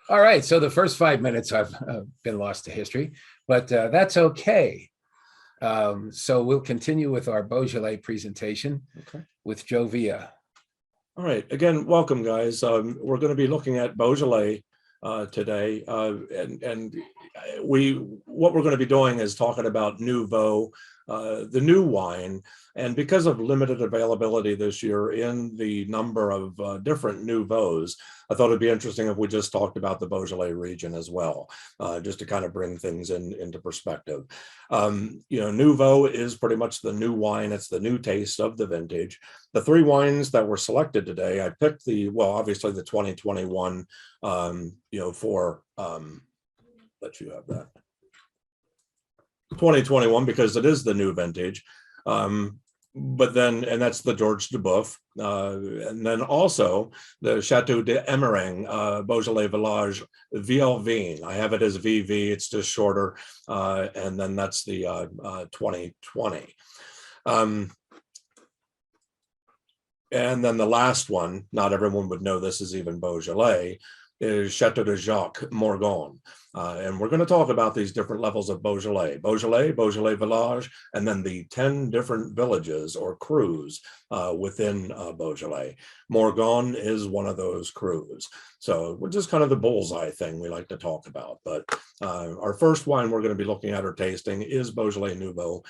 All right, so the first 5 minutes I've been lost to history, but that's okay. So we'll continue with our Beaujolais presentation Okay. with Joe Villa. All right. Again, welcome, guys. We're going to be looking at Beaujolais today, and what we're going to be doing is talking about Nouveau, the new wine. And because of limited availability this year in the number of different Nouveaux, I thought it'd be interesting if we just talked about the Beaujolais region as well, just to kind of bring things into perspective. Nouveau is pretty much the new wine. It's the new taste of the vintage. The three wines that were selected today, I picked obviously the 2021, let you have that. 2021, because it is the new vintage. And that's the George Duboeuf. And then also the Chateau d'Emering, Beaujolais Village VLV. I have it as VV, it's just shorter. And then that's the 2020. And then the last one, not everyone would know this is even Beaujolais, is Chateau de Jacques Morgon. And we're going to talk about these different levels of Beaujolais, Beaujolais Village, and then the 10 different villages or crus within Beaujolais. Morgon is one of those crus. So we're just kind of the bullseye thing we like to talk about. But our first wine we're going to be looking at or tasting is Beaujolais Nouveau.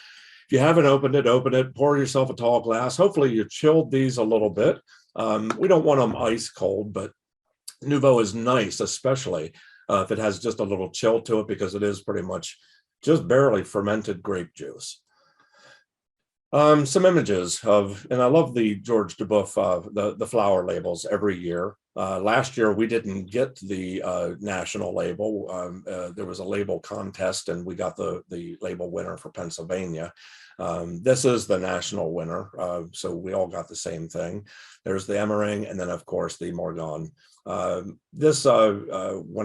If you haven't opened it, pour yourself a tall glass. Hopefully you chilled these a little bit. We don't want them ice cold, but Nouveau is nice, especially if it has just a little chill to it, because it is pretty much just barely fermented grape juice. Some images and I love the George Duboeuf, the flower labels every year. Last year, we didn't get the national label. There was a label contest, and we got the label winner for Pennsylvania. This is the national winner, so we all got the same thing. There's the Emering, and then, of course, the Morgon. When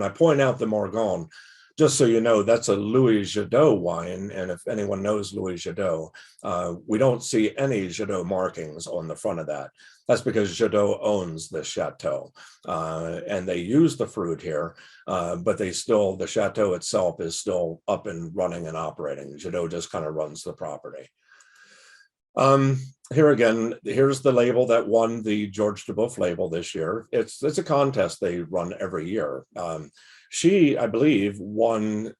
I point out the Morgon, just so you know, that's a Louis Jadot wine, and if anyone knows Louis Jadot, we don't see any Jadot markings on the front of that. That's because Jadot owns the chateau, and they use the fruit here, but the chateau itself is still up and running and operating. Jadot just kind of runs the property. Here again, here's the label that won the George Duboeuf label this year. It's a contest they run every year. She, I believe, won,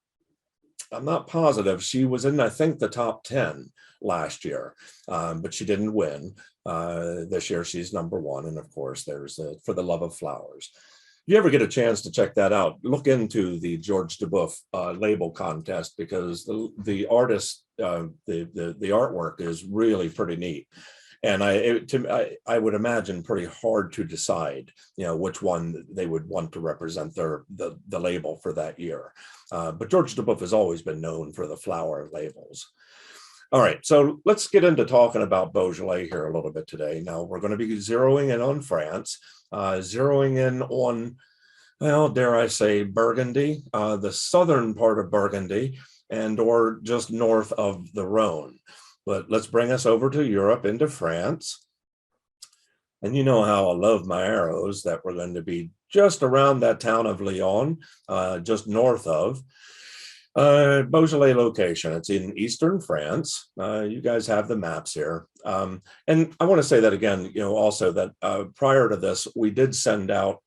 I'm not positive, she was in, I think, the top 10 last year, but she didn't win. This year, she's number one. And of course, there's For the Love of Flowers. If you ever get a chance to check that out, look into the George Duboeuf label contest, because the artist, the artwork is really pretty neat. And I would imagine pretty hard to decide, which one they would want to represent the label for that year. But George Duboeuf has always been known for the flower labels. All right, so let's get into talking about Beaujolais here a little bit today. Now, we're going to be zeroing in on France, zeroing in on, well, dare I say, Burgundy, the southern part of Burgundy, or just north of the Rhone. But let's bring us over to Europe, into France. And you know how I love my arrows, that we're going to be just around that town of Lyon, just north of. Beaujolais location. It's in eastern France. You guys have the maps here. And I want to say that again, also that prior to this, we did send out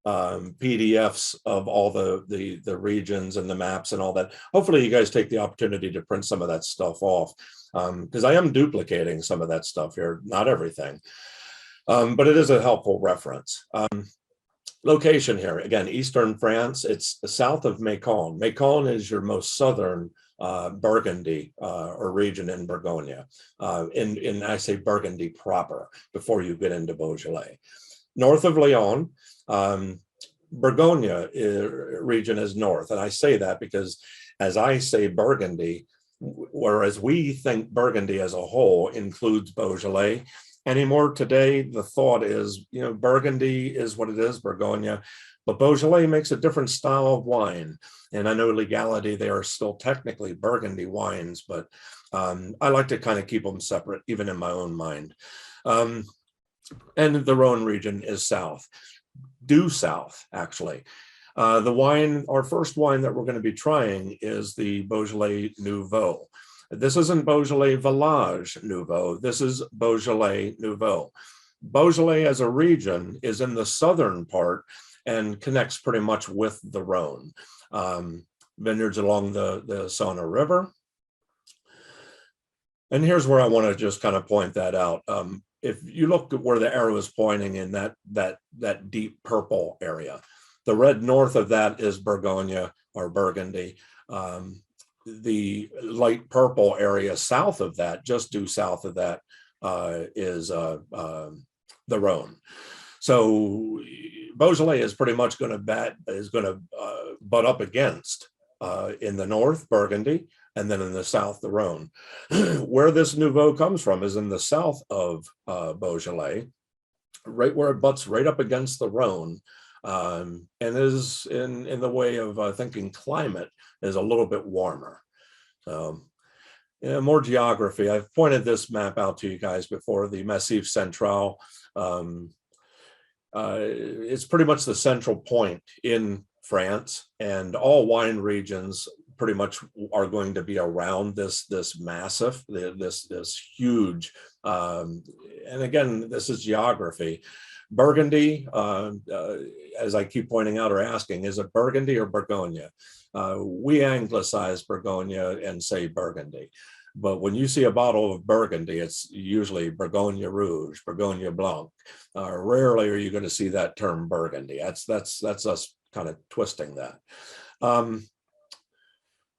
PDFs of all the regions and the maps and all that. Hopefully you guys take the opportunity to print some of that stuff off, because I am duplicating some of that stuff here, not everything, but it is a helpful reference. Location here, again, eastern France. It's south of Macon. Macon is your most southern Burgundy or region in Bourgogne. I say Burgundy proper before you get into Beaujolais. North of Lyon, Bourgogne region is north. And I say that because as I say Burgundy, whereas we think Burgundy as a whole includes Beaujolais, anymore today, the thought is, Burgundy is what it is, Bourgogne, but Beaujolais makes a different style of wine. And I know legality, they are still technically Burgundy wines, but I like to kind of keep them separate, even in my own mind. And the Rhone region is south, due south, actually. Our first wine that we're going to be trying is the Beaujolais Nouveau. This isn't Beaujolais Village Nouveau. This is Beaujolais Nouveau. Beaujolais as a region is in the southern part and connects pretty much with the Rhone. Vineyards along the Saône River. And here's where I want to just kind of point that out. If you look at where the arrow is pointing in that deep purple area, the red north of that is Bourgogne or Burgundy. The light purple area south of that, just due south of that, is the Rhone. So Beaujolais is pretty much going to butt up against in the north Burgundy, and then in the south the Rhone. Where this Nouveau comes from is in the south of Beaujolais, right where it butts right up against the Rhone, and is in the way of thinking climate is a little bit warmer. So more geography. I've pointed this map out to you guys before, the Massif Central. It's pretty much the central point in France, and all wine regions pretty much are going to be around this massif, this huge, and again, this is geography. Burgundy, as I keep pointing out or asking, is it Burgundy or Bourgogne? We anglicize Bourgogne and say Burgundy. But when you see a bottle of Burgundy, it's usually Bourgogne Rouge, Bourgogne Blanc. Rarely are you going to see that term Burgundy. That's us kind of twisting that.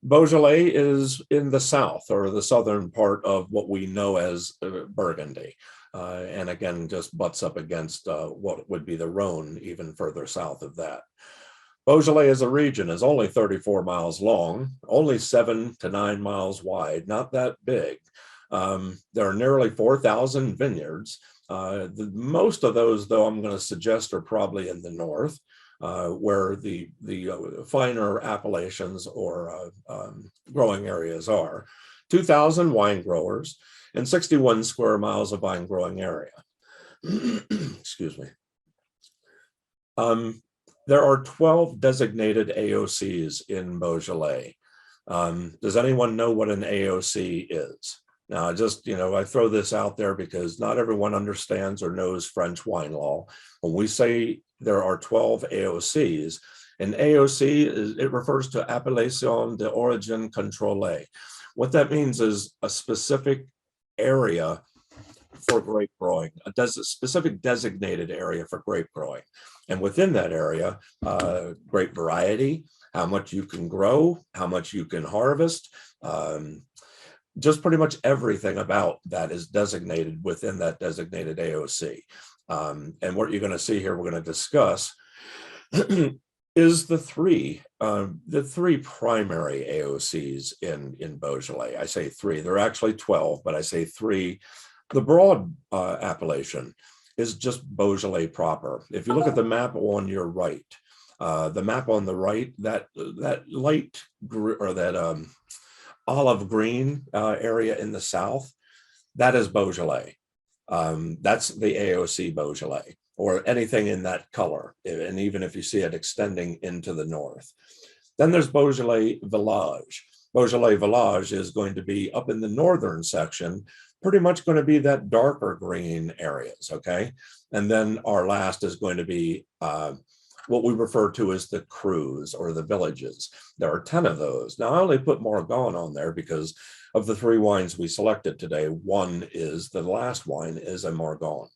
Beaujolais is in the south, or the southern part of what we know as Burgundy. And again, just butts up against what would be the Rhone, even further south of that. Beaujolais as a region is only 34 miles long, only 7 to 9 miles wide, not that big. There are nearly 4,000 vineyards. Most of those, though, I'm going to suggest are probably in the north, where the finer appellations or growing areas are. 2,000 wine growers and 61 square miles of vine growing area. Excuse me. There are 12 designated AOCs in Beaujolais. Does anyone know what an AOC is? Now, I throw this out there because not everyone understands or knows French wine law. When we say there are 12 AOCs, an AOC it refers to Appellation d'Origine Contrôlée. What that means is a specific area for grape growing, a specific designated area for grape growing. And within that area, grape variety, how much you can grow, how much you can harvest, just pretty much everything about that is designated within that designated AOC. And what you're going to see here, we're going to discuss is the three primary AOCs in Beaujolais. I say three, there are actually 12, but I say three. The broad appellation is just Beaujolais proper. If you look at the map on your right, the map on the right, that light or that olive green area in the south, that is Beaujolais. That's the AOC Beaujolais, or anything in that color, and even if you see it extending into the north. Then there's Beaujolais Village. Beaujolais Village is going to be up in the northern section, pretty much going to be that darker green areas, okay? And then our last is going to be what we refer to as the crus, or the villages. There are 10 of those. Now, I only put Morgon on there because of the 3 wines we selected today, the last wine is a Morgon.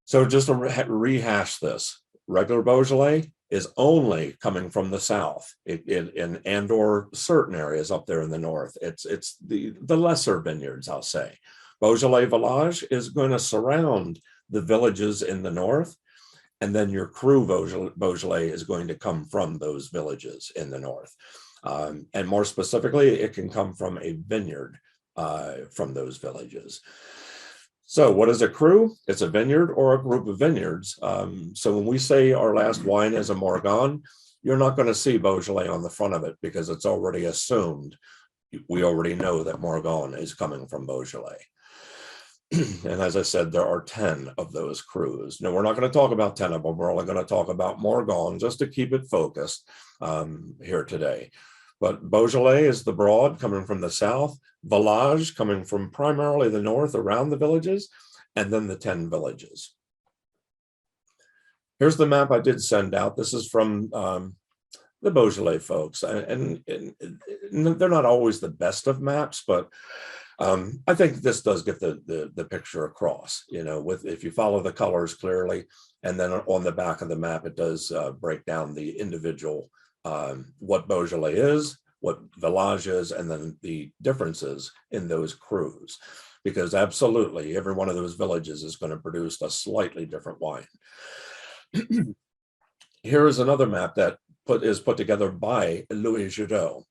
So just to rehash this, regular Beaujolais is only coming from the south and/or certain areas up there in the north. It's the lesser vineyards, I'll say. Beaujolais Village is going to surround the villages in the north, and then your cru Beaujolais is going to come from those villages in the north. And more specifically, it can come from a vineyard from those villages. So what is a cru? It's a vineyard or a group of vineyards. So when we say our last wine is a Morgon, you're not going to see Beaujolais on the front of it because it's already assumed. We already know that Morgon is coming from Beaujolais. And as I said, there are 10 of those crus. Now, we're not going to talk about 10 of them. We're only going to talk about Morgon just to keep it focused here today. But Beaujolais is the broad coming from the south, Village coming from primarily the north around the villages, and then the 10 villages. Here's the map I did send out. This is from the Beaujolais folks, and they're not always the best of maps, but I think this does get the picture across, you know, with if you follow the colors clearly, and then on the back of the map, it does break down the individual, what Beaujolais is, what Village is, and then the differences in those crus, because absolutely every one of those villages is going to produce a slightly different wine. Here is another map that is put together by Louis Jadot.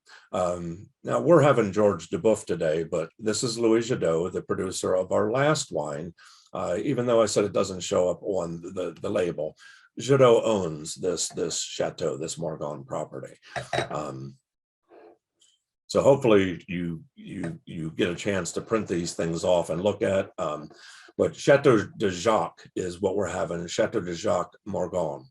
Now we're having George Dubouf today, but this is Louis Jadot, the producer of our last wine. Even though I said it doesn't show up on the label, Jadot owns this chateau, this Morgon property. So hopefully you get a chance to print these things off and look at. But Chateau de Jacques is what we're having, Chateau de Jacques Morgon.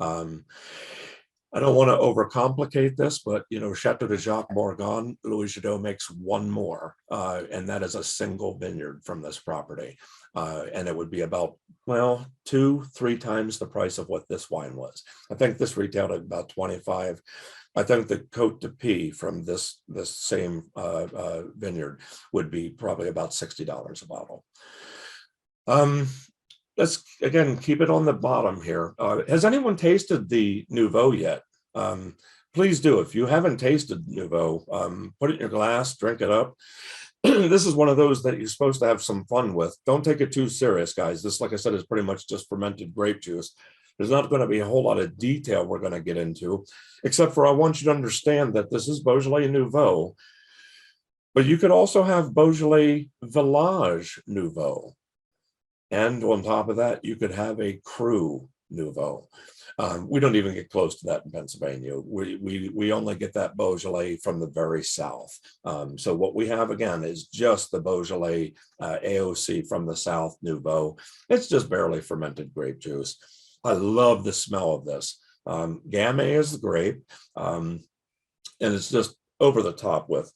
I don't want to overcomplicate this, but you know, Chateau de Jacques Morgon, Louis Jadot makes one more, and that is a single vineyard from this property. And it would be about, well, 2-3 times the price of what this wine was. I think this retailed at about 25. I think the Côte de Pie from this same vineyard would be probably about $60 a bottle. Let's again keep it on the bottom here. Has anyone tasted the Nouveau yet? Please do. If you haven't tasted Nouveau, put it in your glass, drink it up. This is one of those that you're supposed to have some fun with. Don't take it too serious, guys. This, like I said, is pretty much just fermented grape juice. There's not going to be a whole lot of detail we're going to get into, except for I want you to understand that this is Beaujolais Nouveau, but you could also have Beaujolais Village Nouveau. And on top of that, you could have a Cru Nouveau. We don't even get close to that in Pennsylvania. We only get that Beaujolais from the very south. So what we have again is just the Beaujolais AOC from the south Nouveau. It's just barely fermented grape juice. I love the smell of this. Gamay is the grape, and it's just over the top with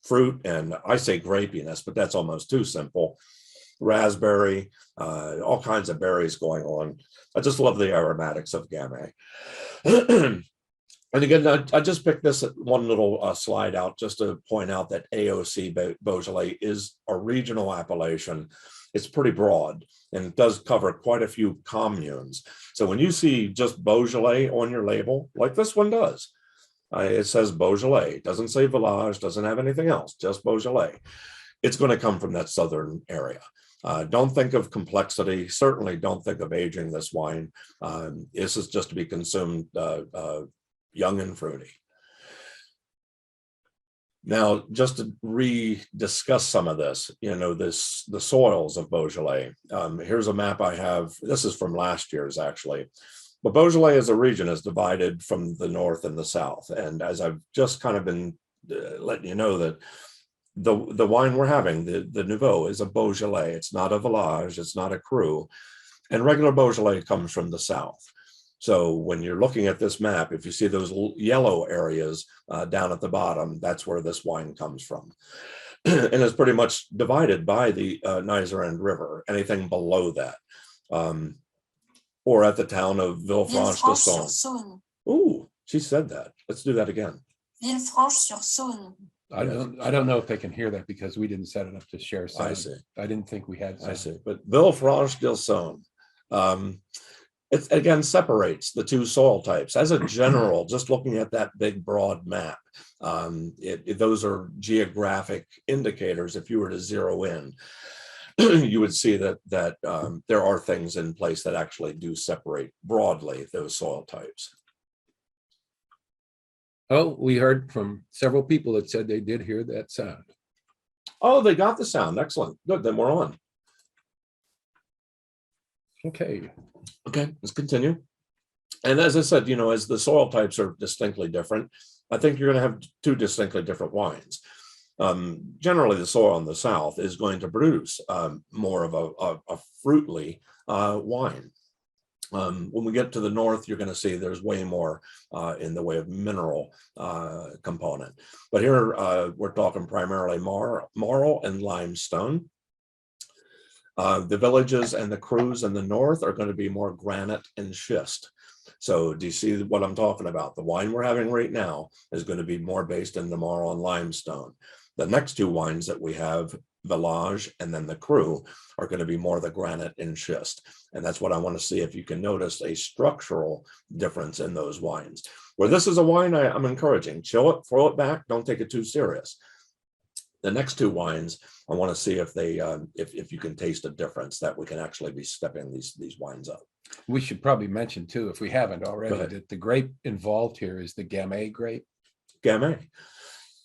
fruit, and I say grapiness, but that's almost too simple. Raspberry, all kinds of berries going on. I just love the aromatics of Gamay. And again, I just picked this one little slide out just to point out that AOC Beaujolais is a regional appellation. It's pretty broad and it does cover quite a few communes. So when you see just Beaujolais on your label, like this one does, it says Beaujolais, it doesn't say Village, doesn't have anything else, just Beaujolais. It's going to come from that southern area. Don't think of complexity. Certainly don't think of aging this wine. This is just to be consumed young and fruity. Now, just to re-discuss some of this, you know, the soils of Beaujolais. Here's a map I have. This is from last year's, actually. But Beaujolais as a region is divided from the north and the south. And as I've just kind of been letting you know that the wine we're having, the Nouveau, is a Beaujolais. It's not a Village. It's not a Cru. And regular Beaujolais comes from the south. So when you're looking at this map, if you see those yellow areas down at the bottom, that's where this wine comes from. And it's pretty much divided by the Niserand River, anything below that. Or at the town of Villefranche-sur-Saône. Ooh, she said that. Let's do that again. Villefranche-sur-Saône. I don't know if they can hear that because we didn't set it up to share sound. I see. I didn't think we had sound. I see. But Villefranche-sur-Saône. It again separates the two soil types. As a general, just looking at that big broad map, those are geographic indicators. If you were to zero in, you would see that there are things in place that actually do separate broadly those soil types. Oh, we heard from several people that said they did hear that sound. Oh, they got the sound. Excellent. Good. Then we're on. Okay. Okay, let's continue. And as I said, you know, as the soil types are distinctly different, I think you're going to have two distinctly different wines. Generally the soil in the south is going to produce more of a fruitly wine. When we get to the north, you're going to see there's way more in the way of mineral component. But here we're talking primarily marl and limestone. The villages and the crews in the north are going to be more granite and schist. So do you see what I'm talking about? The wine we're having right now is going to be more based in the marl and limestone. The next two wines that we have, Village and then the Cru, are going to be more the granite and schist. And that's what I want to see if you can notice a structural difference in those wines. Where this is a wine I'm encouraging, chill it, throw it back, don't take it too serious. The next two wines, I want to see if they, if you can taste a difference, that we can actually be stepping these wines up. We should probably mention too, if we haven't already, that the grape involved here is the Gamay grape. Gamay.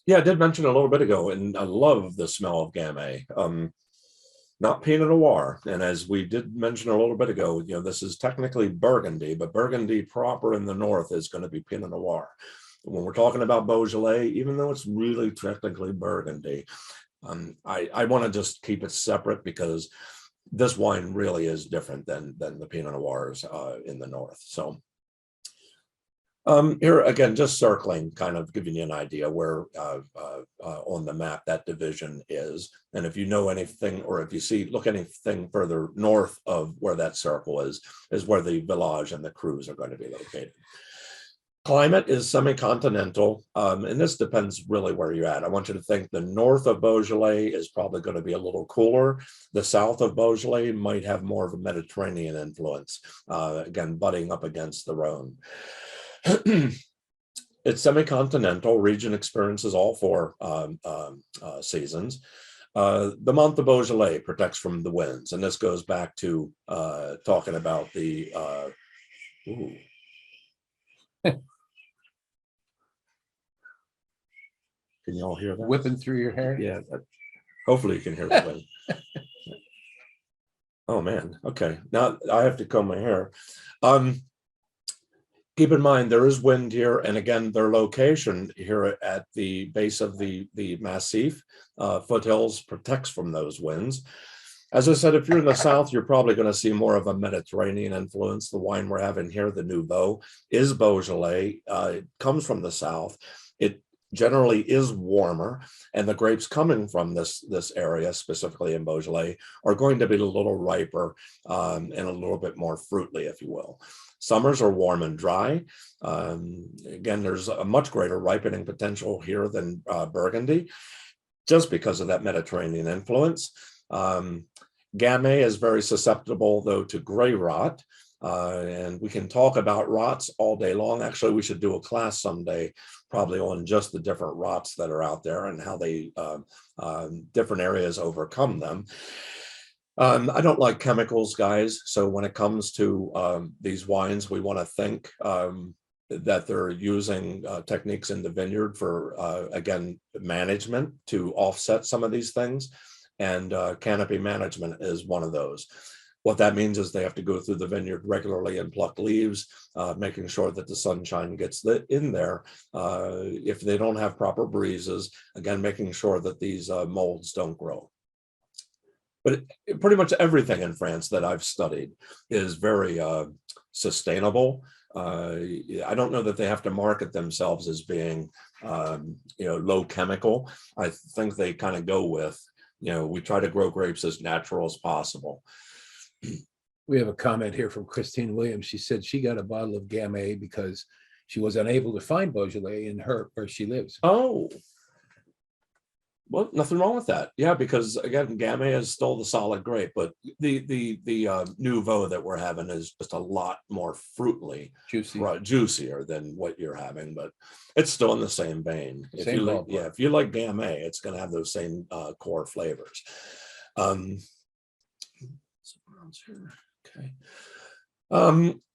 Yeah, I did mention a little bit ago, and I love the smell of Gamay. Not Pinot Noir. And as we did mention a little bit ago, you know, this is technically Burgundy, but Burgundy proper in the north is going to be Pinot Noir. When we're talking about Beaujolais, even though it's really technically Burgundy, I want to just keep it separate because this wine really is different than the Pinot Noirs in the north. So here again, just circling, kind of giving you an idea where on the map that division is. And if you know anything, or if you see, look anything further north of where that circle is where the Village and the Crus are going to be located. Climate is semi-continental, and this depends really where you're at. I want you to think the north of Beaujolais is probably going to be a little cooler. The south of Beaujolais might have more of a Mediterranean influence, again, butting up against the Rhone. It's semi-continental. Region experiences all four seasons. The month of Beaujolais protects from the winds, and this goes back to talking about the Can you all hear that? Whipping through your hair? Yeah. Hopefully you can hear the wind. Oh man. Okay. Now I have to comb my hair. Keep in mind there is wind here, and again, their location here at the base of the Massif foothills protects from those winds. As I said, if you're in the south, you're probably going to see more of a Mediterranean influence. The wine we're having here, the Nouveau, is Beaujolais. It comes from the south. It generally is warmer, and the grapes coming from this area, specifically in Beaujolais, are going to be a little riper and a little bit more fruitly, if you will. Summers are warm and dry. Again, there's a much greater ripening potential here than Burgundy, just because of that Mediterranean influence. Gamay is very susceptible, though, to gray rot. And we can talk about rots all day long. Actually, we should do a class someday, probably on just the different rots that are out there and how they different areas overcome them. I don't like chemicals, guys. So when it comes to these wines, we want to think that they're using techniques in the vineyard for, again, management to offset some of these things. And canopy management is one of those. What that means is they have to go through the vineyard regularly and pluck leaves, making sure that the sunshine gets in there. If they don't have proper breezes, again, making sure that these molds don't grow. But pretty much everything in France that I've studied is very sustainable. I don't know that they have to market themselves as being, low chemical. I think they kind of go with, we try to grow grapes as natural as possible. We have a comment here from Christine Williams. She said she got a bottle of Gamay because she was unable to find Beaujolais in where she lives. Oh, well, nothing wrong with that. Yeah, because again, Gamay is still the solid grape, but the Nouveau that we're having is just a lot more fruitly juicier than what you're having, but it's still in the same vein. If you like Gamay, it's going to have those same core flavors. Okay.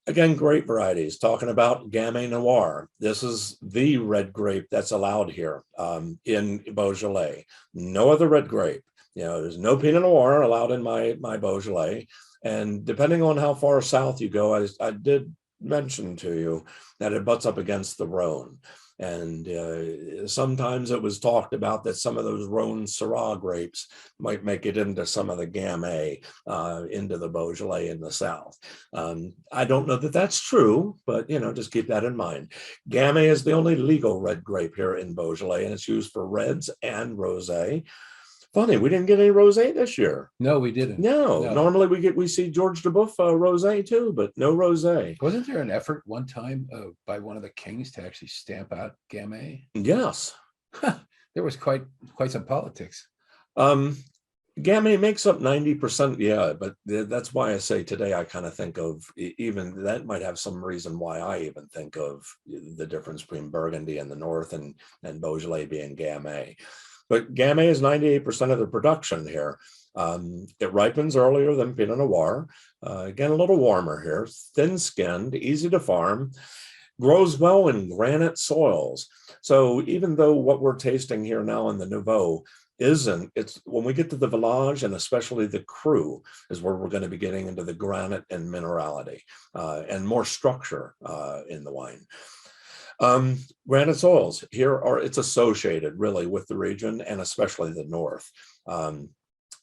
Again, grape varieties, talking about Gamay Noir. This is the red grape that's allowed here in Beaujolais. No other red grape. There's no Pinot Noir allowed in my Beaujolais. And depending on how far south you go, I did mentioned to you that it butts up against the Rhone. And sometimes it was talked about that some of those Rhone Syrah grapes might make it into some of the Gamay, into the Beaujolais in the south. I don't know that that's true, but just keep that in mind. Gamay is the only legal red grape here in Beaujolais, and it's used for reds and rosé. Funny, we didn't get any rosé this year. No, we didn't. No, normally we see George Dubouf rosé too, but no rosé. Wasn't there an effort one time by one of the kings to actually stamp out Gamay? Yes. There was quite some politics. Gamay makes up 90%, yeah, but that's why I say today I kind of think of, even that might have some reason why I even think of the difference between Burgundy in the north and Beaujolais being Gamay. But Gamay is 98% of the production here. It ripens earlier than Pinot Noir. Again, a little warmer here, thin-skinned, easy to farm, grows well in granite soils. So even though what we're tasting here now in the Nouveau it's when we get to the Village, and especially the Cru, is where we're going to be getting into the granite and minerality and more structure in the wine. Granite soils here it's associated really with the region, and especially the north.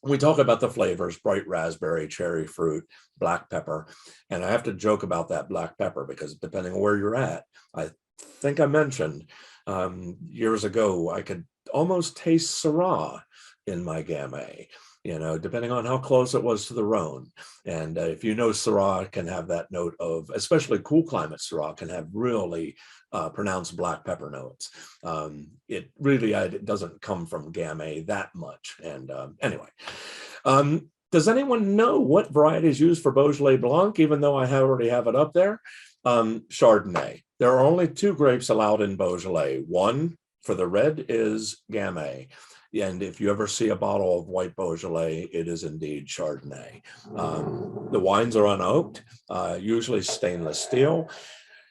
We talk about the flavors: bright raspberry, cherry fruit, black pepper. And I have to joke about that black pepper because depending on where you're at, I think I mentioned years ago, I could almost taste Syrah in my Gamay, depending on how close it was to the Rhone. And if Syrah can have that note of, especially cool climate Syrah, can have really pronounced black pepper notes. It really it doesn't come from Gamay that much. And anyway, does anyone know what variety is used for Beaujolais Blanc, even though I already have it up there? Chardonnay. There are only two grapes allowed in Beaujolais. One for the red is Gamay. And if you ever see a bottle of white Beaujolais, it is indeed Chardonnay. The wines are unoaked, usually stainless steel.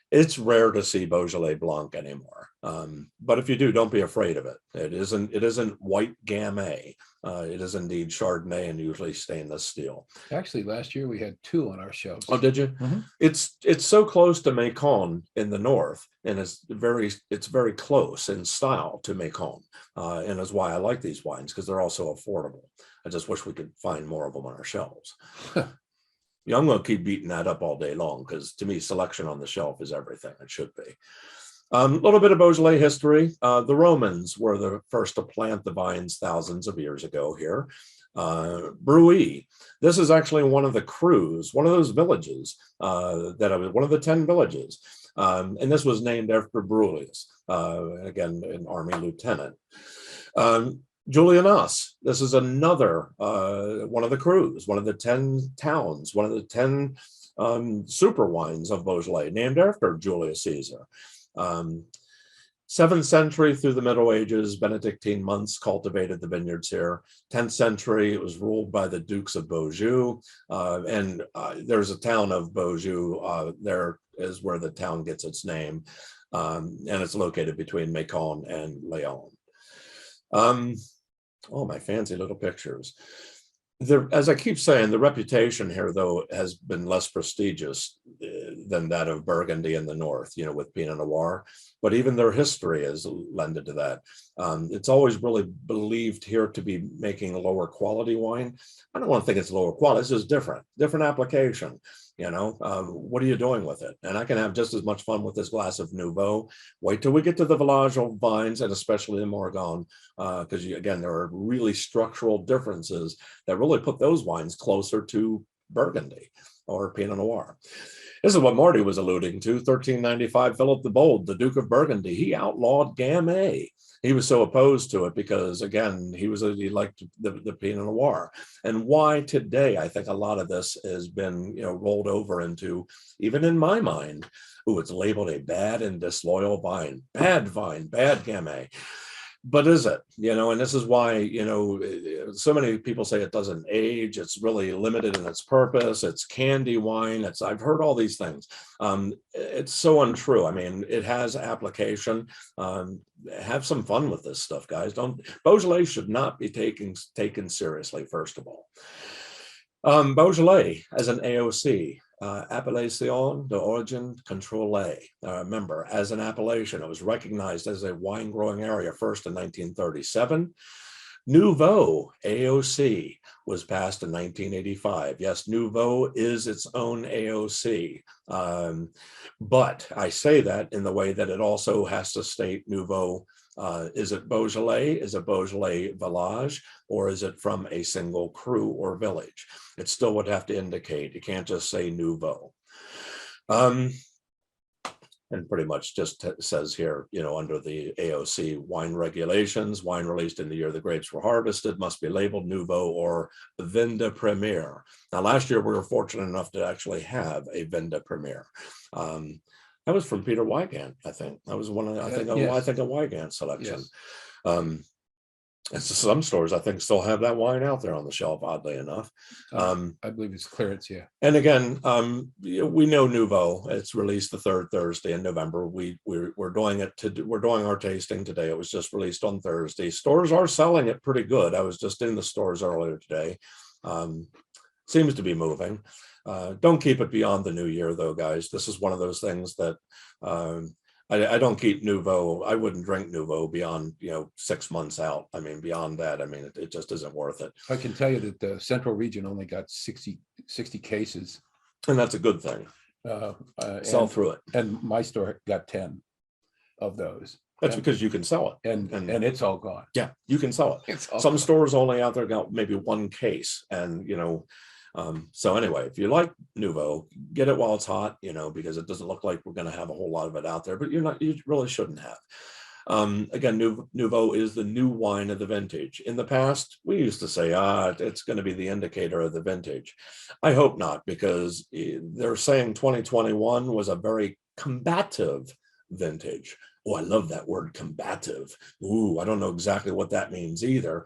It's rare to see Beaujolais Blanc anymore. But if you do, don't be afraid of it. It isn't white Gamay. It is indeed Chardonnay, and usually stainless steel. Actually, last year we had two on our shelves. Oh, did you? Mm-hmm. It's so close to Macon in the north, and it's very close in style to Macon, and that's why I like these wines, because they're also affordable. I just wish we could find more of them on our shelves. Yeah, I'm going to keep beating that up all day long, because to me, selection on the shelf is everything. It should be. A little bit of Beaujolais history. The Romans were the first to plant the vines thousands of years ago here. Bruy. This is actually one of the Crus, one of those villages one of the 10 villages. And this was named after Brulius, again, an army lieutenant. Julianas. This is another one of the Crus, one of the 10 towns, one of the 10 super wines of Beaujolais, named after Julius Caesar. 7th century through the Middle Ages, Benedictine monks cultivated the vineyards here. 10th century, it was ruled by the Dukes of Beaujeu, and there's a town of Beaujeu. There is where the town gets its name, and it's located between Macon and Lyon. Oh, my fancy little pictures. As I keep saying, the reputation here, though, has been less prestigious than that of Burgundy in the north, with Pinot Noir. But even their history has lended to that. It's always really believed here to be making a lower quality wine. I don't want to think it's lower quality. It's just different application. What are you doing with it? And I can have just as much fun with this glass of Nouveau. Wait till we get to the Village vines, and especially the Morgon, because again, there are really structural differences that really put those wines closer to Burgundy or Pinot Noir. This is what Marty was alluding to. 1395, Philip the Bold, the Duke of Burgundy, he outlawed Gamay. He was so opposed to it because, again, he liked the Pinot Noir. And why today, I think a lot of this has been, rolled over into, even in my mind, it's labeled a bad and disloyal vine, bad Gamay. But is it, and this is why, so many people say it doesn't age. It's really limited in its purpose. It's candy wine. I've heard all these things. It's so untrue. I mean, it has application. Have some fun with this stuff, guys. Beaujolais should not be taken seriously, first of all. Beaujolais as an AOC. Appellation d'origine contrôlée. Remember, as an appellation, it was recognized as a wine growing area first in 1937. Nouveau, AOC, was passed in 1985. Yes, Nouveau is its own AOC. But I say that in the way that it also has to state Nouveau. Is it Beaujolais? Is it Beaujolais village? Or is it from a single cru or village? It still would have to indicate. You can't just say Nouveau. And pretty much just says here, you know, under the AOC wine regulations, wine released in the year the grapes were harvested must be labeled Nouveau or Vin de Premier. Now, last year we were fortunate enough to actually have a Vin de Premier. That was from Peter Wygant, I think. That was one of the, I think a Wygant selection. Yes. And so some stores, I think, still have that wine out there on the shelf, oddly enough. I believe it's clearance, yeah. And again, we know Nouveau. It's released the third Thursday in November. We're doing it we're doing our tasting today. It was just released on Thursday. Stores are selling it pretty good. I was just in the stores earlier today. Seems to be moving. Don't keep it beyond the new year, though, guys. This is one of those things that I don't keep Nouveau. I wouldn't drink Nouveau beyond, 6 months out. I mean, beyond that, I mean, it just isn't worth it. I can tell you that the central region only got 60 cases. And that's a good thing. Sell through it. And my store got 10 of those. That's because you can sell it. And it's all gone. Yeah, you can sell it. Some stores only out there got maybe one case. And, so anyway, if you like Nouveau, get it while it's hot, because it doesn't look like we're going to have a whole lot of it out there, but you really shouldn't have. Again, Nouveau is the new wine of the vintage. In the past, we used to say, it's going to be the indicator of the vintage. I hope not, because they're saying 2021 was a very combative vintage. Oh, I love that word, combative. Ooh, I don't know exactly what that means either.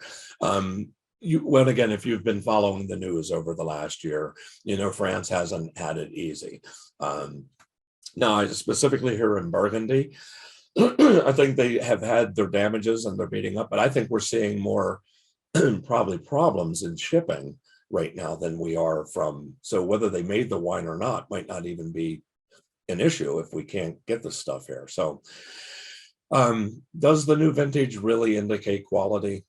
Well, again, if you've been following the news over the last year, France hasn't had it easy. Now, specifically here in Burgundy, I think they have had their damages and they're beating up, but I think we're seeing more probably problems in shipping right now than we are from. So whether they made the wine or not might not even be an issue if we can't get the stuff here. So does the new vintage really indicate quality?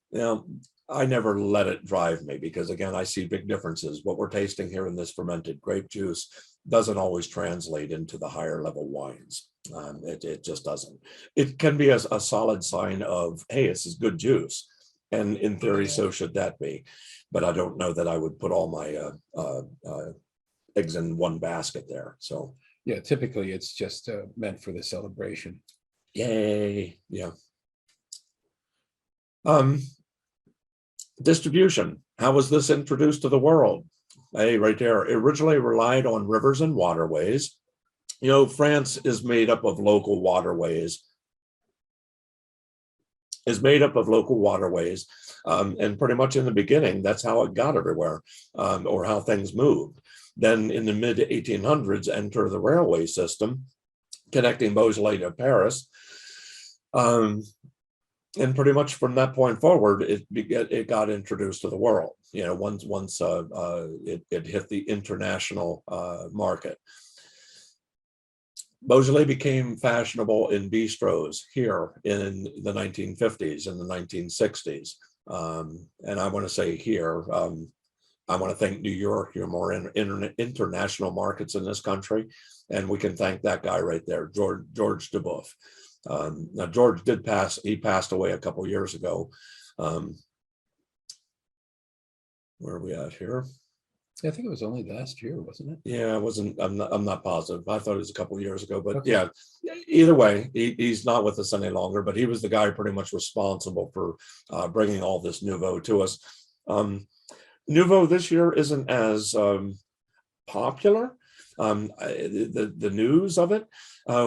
I never let it drive me because, again, I see big differences. What we're tasting here in this fermented grape juice doesn't always translate into the higher level wines. It just doesn't. It can be a solid sign of, hey, this is good juice. And in theory, so should that be. But I don't know that I would put all my eggs in one basket there. So yeah, typically it's just meant for the celebration. Yay. Yeah. Distribution. How was this introduced to the world? Hey, right there. It originally relied on rivers and waterways. France is made up of local waterways. And pretty much in the beginning, that's how it got everywhere, or how things moved. Then in the mid 1800s, enter the railway system connecting Beaujolais to Paris. And pretty much from that point forward, it got introduced to the world. Once it hit the international market. Beaujolais became fashionable in bistros here in the 1950s and the 1960s. And I want to say here, I want to thank New York. You're more in international markets in this country. And we can thank that guy right there, George Duboff. Now, George did pass. He passed away a couple years ago. Where are we at here? I think it was only last year, wasn't it? Yeah, it wasn't. I'm not positive. I thought it was a couple years ago, but okay. Yeah. Either way, he's not with us any longer. But he was the guy pretty much responsible for bringing all this Nouveau to us. Nouveau this year isn't as popular. The news of it.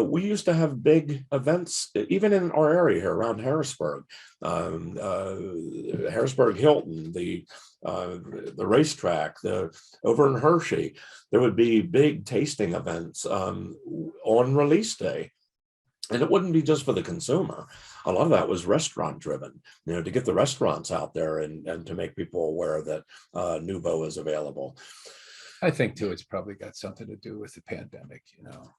We used to have big events, even in our area here around Harrisburg, Harrisburg Hilton, the racetrack, over in Hershey. There would be big tasting events on release day. And it wouldn't be just for the consumer. A lot of that was restaurant driven, to get the restaurants out there and to make people aware that Nouveau is available. I think too, it's probably got something to do with the pandemic,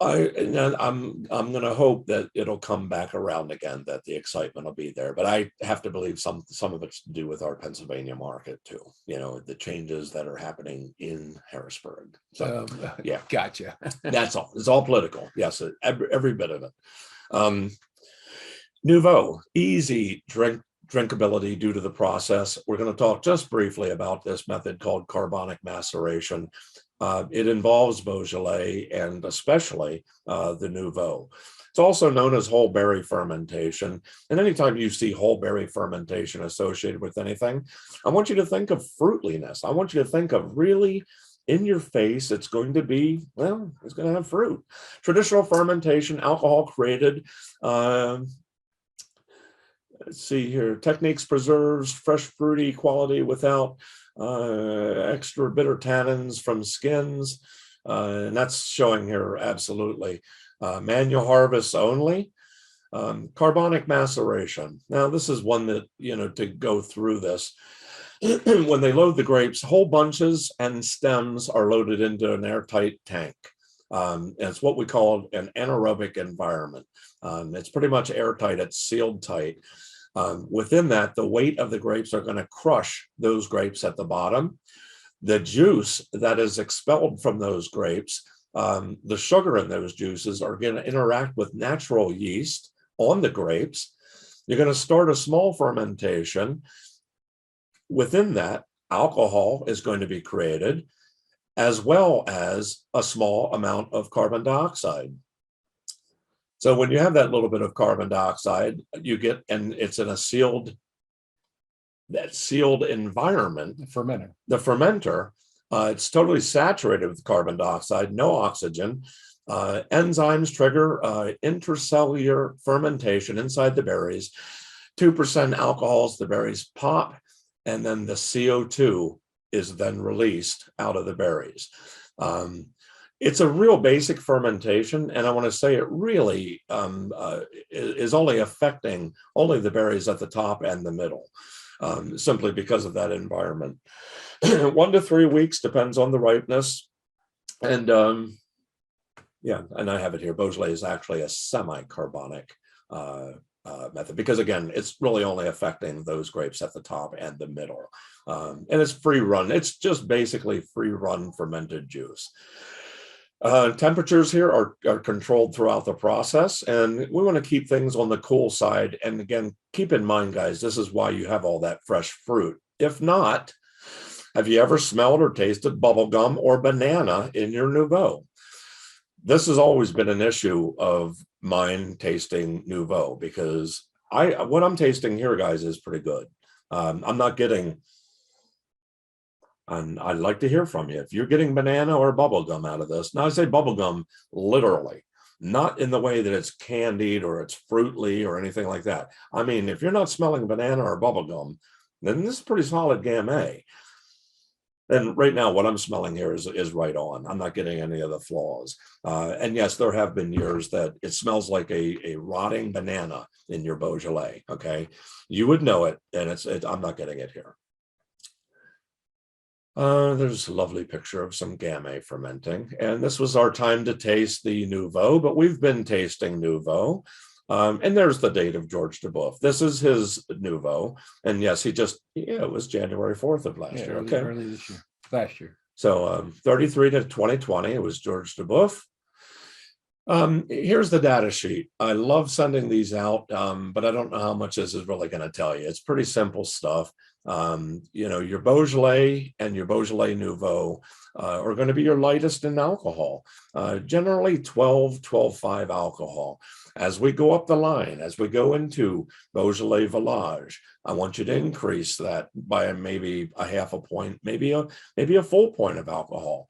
I'm going to hope that it'll come back around again, that the excitement will be there. But I have to believe some of it's to do with our Pennsylvania market too. The changes that are happening in Harrisburg. So yeah, Gotcha. that's all. It's all political. Yes, every bit of it. Nouveau, easy drinkability due to the process. We're going to talk just briefly about this method called carbonic maceration. It involves Beaujolais and especially the Nouveau. It's also known as whole berry fermentation. And anytime you see whole berry fermentation associated with anything, I want you to think of fruitliness. I want you to think of really in your face. It's going to be, well, it's going to have fruit. Traditional fermentation, alcohol created. Let's see here, techniques preserves fresh fruity quality without extra bitter tannins from skins. And that's showing here absolutely. Manual harvests only. Carbonic maceration. Now this is one that, to go through this. When they load the grapes, whole bunches and stems are loaded into an airtight tank. And it's what we call an anaerobic environment. It's pretty much airtight, it's sealed tight. Within that, the weight of the grapes are going to crush those grapes at the bottom. The juice that is expelled from those grapes, the sugar in those juices are going to interact with natural yeast on the grapes. You're going to start a small fermentation. Within that, alcohol is going to be created, as well as a small amount of carbon dioxide. So when you have that little bit of carbon dioxide, you get, and it's in a sealed environment. The fermenter, it's totally saturated with carbon dioxide, no oxygen. Enzymes trigger intercellular fermentation inside the berries. 2% alcohols, the berries pop, and then the CO2 is then released out of the berries. It's a real basic fermentation, and I want to say it really is only affecting only the berries at the top and the middle, simply because of that environment. 1 to 3 weeks depends on the ripeness, and yeah, and I have it here. Beaujolais is actually a semi-carbonic method because, again, it's really only affecting those grapes at the top and the middle, and it's free run. It's just basically free run fermented juice. Temperatures here are controlled throughout the process, and we want to keep things on the cool side. And again, keep in mind, guys, this is why you have all that fresh fruit. If not, have you ever smelled or tasted bubblegum or banana in your Nouveau? This has always been an issue of mine tasting Nouveau, because what I'm tasting here, guys, is pretty good. I'm not getting... And I'd like to hear from you if you're getting banana or bubblegum out of this. Now, I say bubblegum literally, not in the way that it's candied or it's fruitly or anything like that. I mean, if you're not smelling banana or bubblegum, then this is pretty solid Gamay. And right now, what I'm smelling here is right on. I'm not getting any of the flaws. And yes, there have been years that it smells like a rotting banana in your Beaujolais. Okay, you would know it, and I'm not getting it here. There's a lovely picture of some Gamay fermenting, and this was our time to taste the Nouveau, but we've been tasting Nouveau. And there's the date of George Duboeuf. This is his Nouveau, and yes, it was January 4th of last year. Okay, early this year, last year. So 33 to 2020, it was George Duboeuf. Here's the data sheet. I love sending these out, but I don't know how much this is really going to tell you. It's pretty simple stuff. Your Beaujolais and your Beaujolais Nouveau are going to be your lightest in alcohol, generally 12.5 alcohol. As we go up the line, as we go into Beaujolais Village, I want you to increase that by maybe a half a point, maybe a full point of alcohol.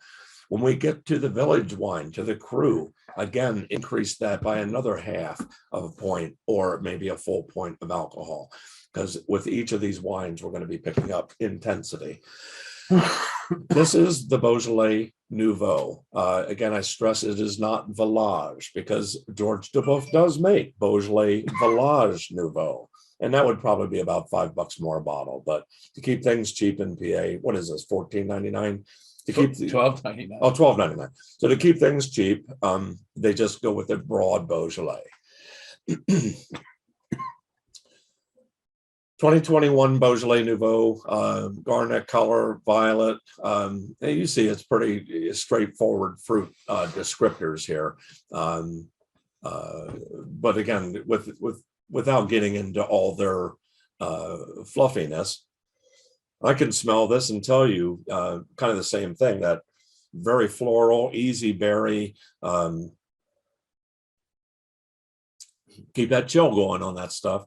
When we get to the village wine, to the Cru, again, increase that by another half of a point or maybe a full point of alcohol. Because with each of these wines, we're going to be picking up intensity. This is the Beaujolais Nouveau. Again, I stress it is not Village, because George Duboeuf does make Beaujolais Village Nouveau. And that would probably be about $5 more a bottle. But to keep things cheap in PA, what is this, $14.99? To keep the $12.99. oh, $12.99. So to keep things cheap, they just go with the broad Beaujolais. 2021 Beaujolais Nouveau, garnet color, violet. You see it's pretty straightforward fruit descriptors here. But again, without getting into all their fluffiness, I can smell this and tell you kind of the same thing, that very floral, easy berry. Keep that chill going on that stuff.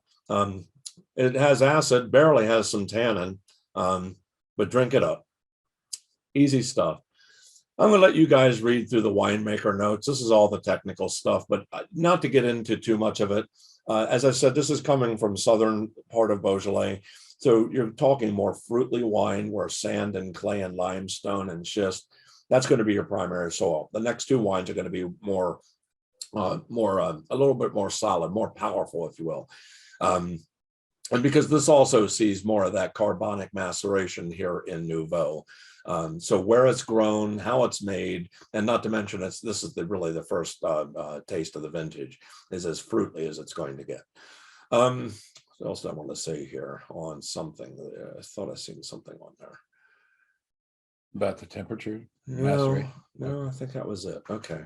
It has acid, barely has some tannin, but drink it up. Easy stuff. I'm going to let you guys read through the winemaker notes. This is all the technical stuff, but not to get into too much of it. As I said, this is coming from southern part of Beaujolais. So you're talking more fruitly wine where sand and clay and limestone and schist, that's going to be your primary soil. The next two wines are going to be more, a little bit more solid, more powerful, if you will. And because this also sees more of that carbonic maceration here in Nouveau. So where it's grown, how it's made, and not to mention this is really the first taste of the vintage, is as fruity as it's going to get. What else do I want to say here on something? I thought I seen something on there. About the temperature? No, I think that was it. Okay.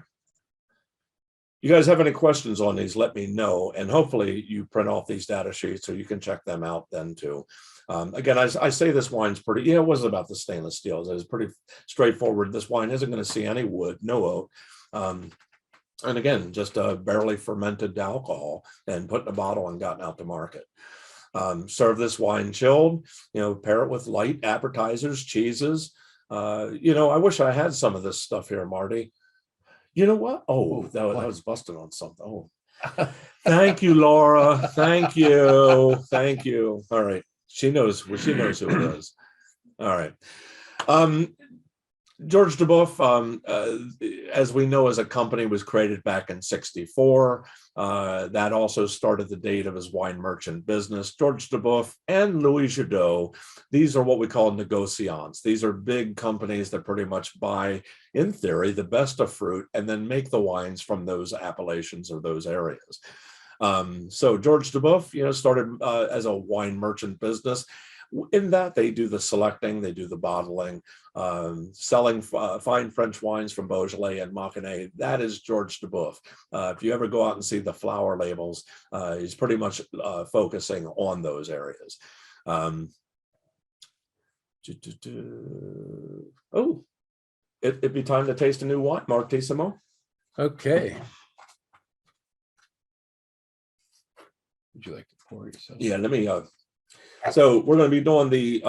You guys have any questions on these, let me know. And hopefully you print off these data sheets so you can check them out then too. Again, I say this wine's pretty, it wasn't about the stainless steels. It was pretty straightforward. This wine isn't going to see any wood, no oak. And again, just barely fermented alcohol and put in a bottle and gotten out to market. Serve this wine chilled, pair it with light appetizers, cheeses. I wish I had some of this stuff here, Marty. You know what? Oh, that was busted on something. Oh, thank you, Laura. Thank you. Thank you. All right. She knows who it is. All right. George Duboeuf, as we know, as a company, was created back in '64. That also started the date of his wine merchant business. George Duboeuf and Louis Jadot, these are what we call negociants. These are big companies that pretty much buy, in theory, the best of fruit and then make the wines from those appellations or those areas. So George Duboeuf, started as a wine merchant business. In that they do the selecting, they do the bottling, selling fine French wines from Beaujolais and Mâconnais. That is George Duboeuf. If you ever go out and see the flower labels, he's pretty much focusing on those areas. Oh, it'd be time to taste a new wine, Martissimo. Okay. Would you like to pour yourself? Yeah, let me. So we're going to be doing the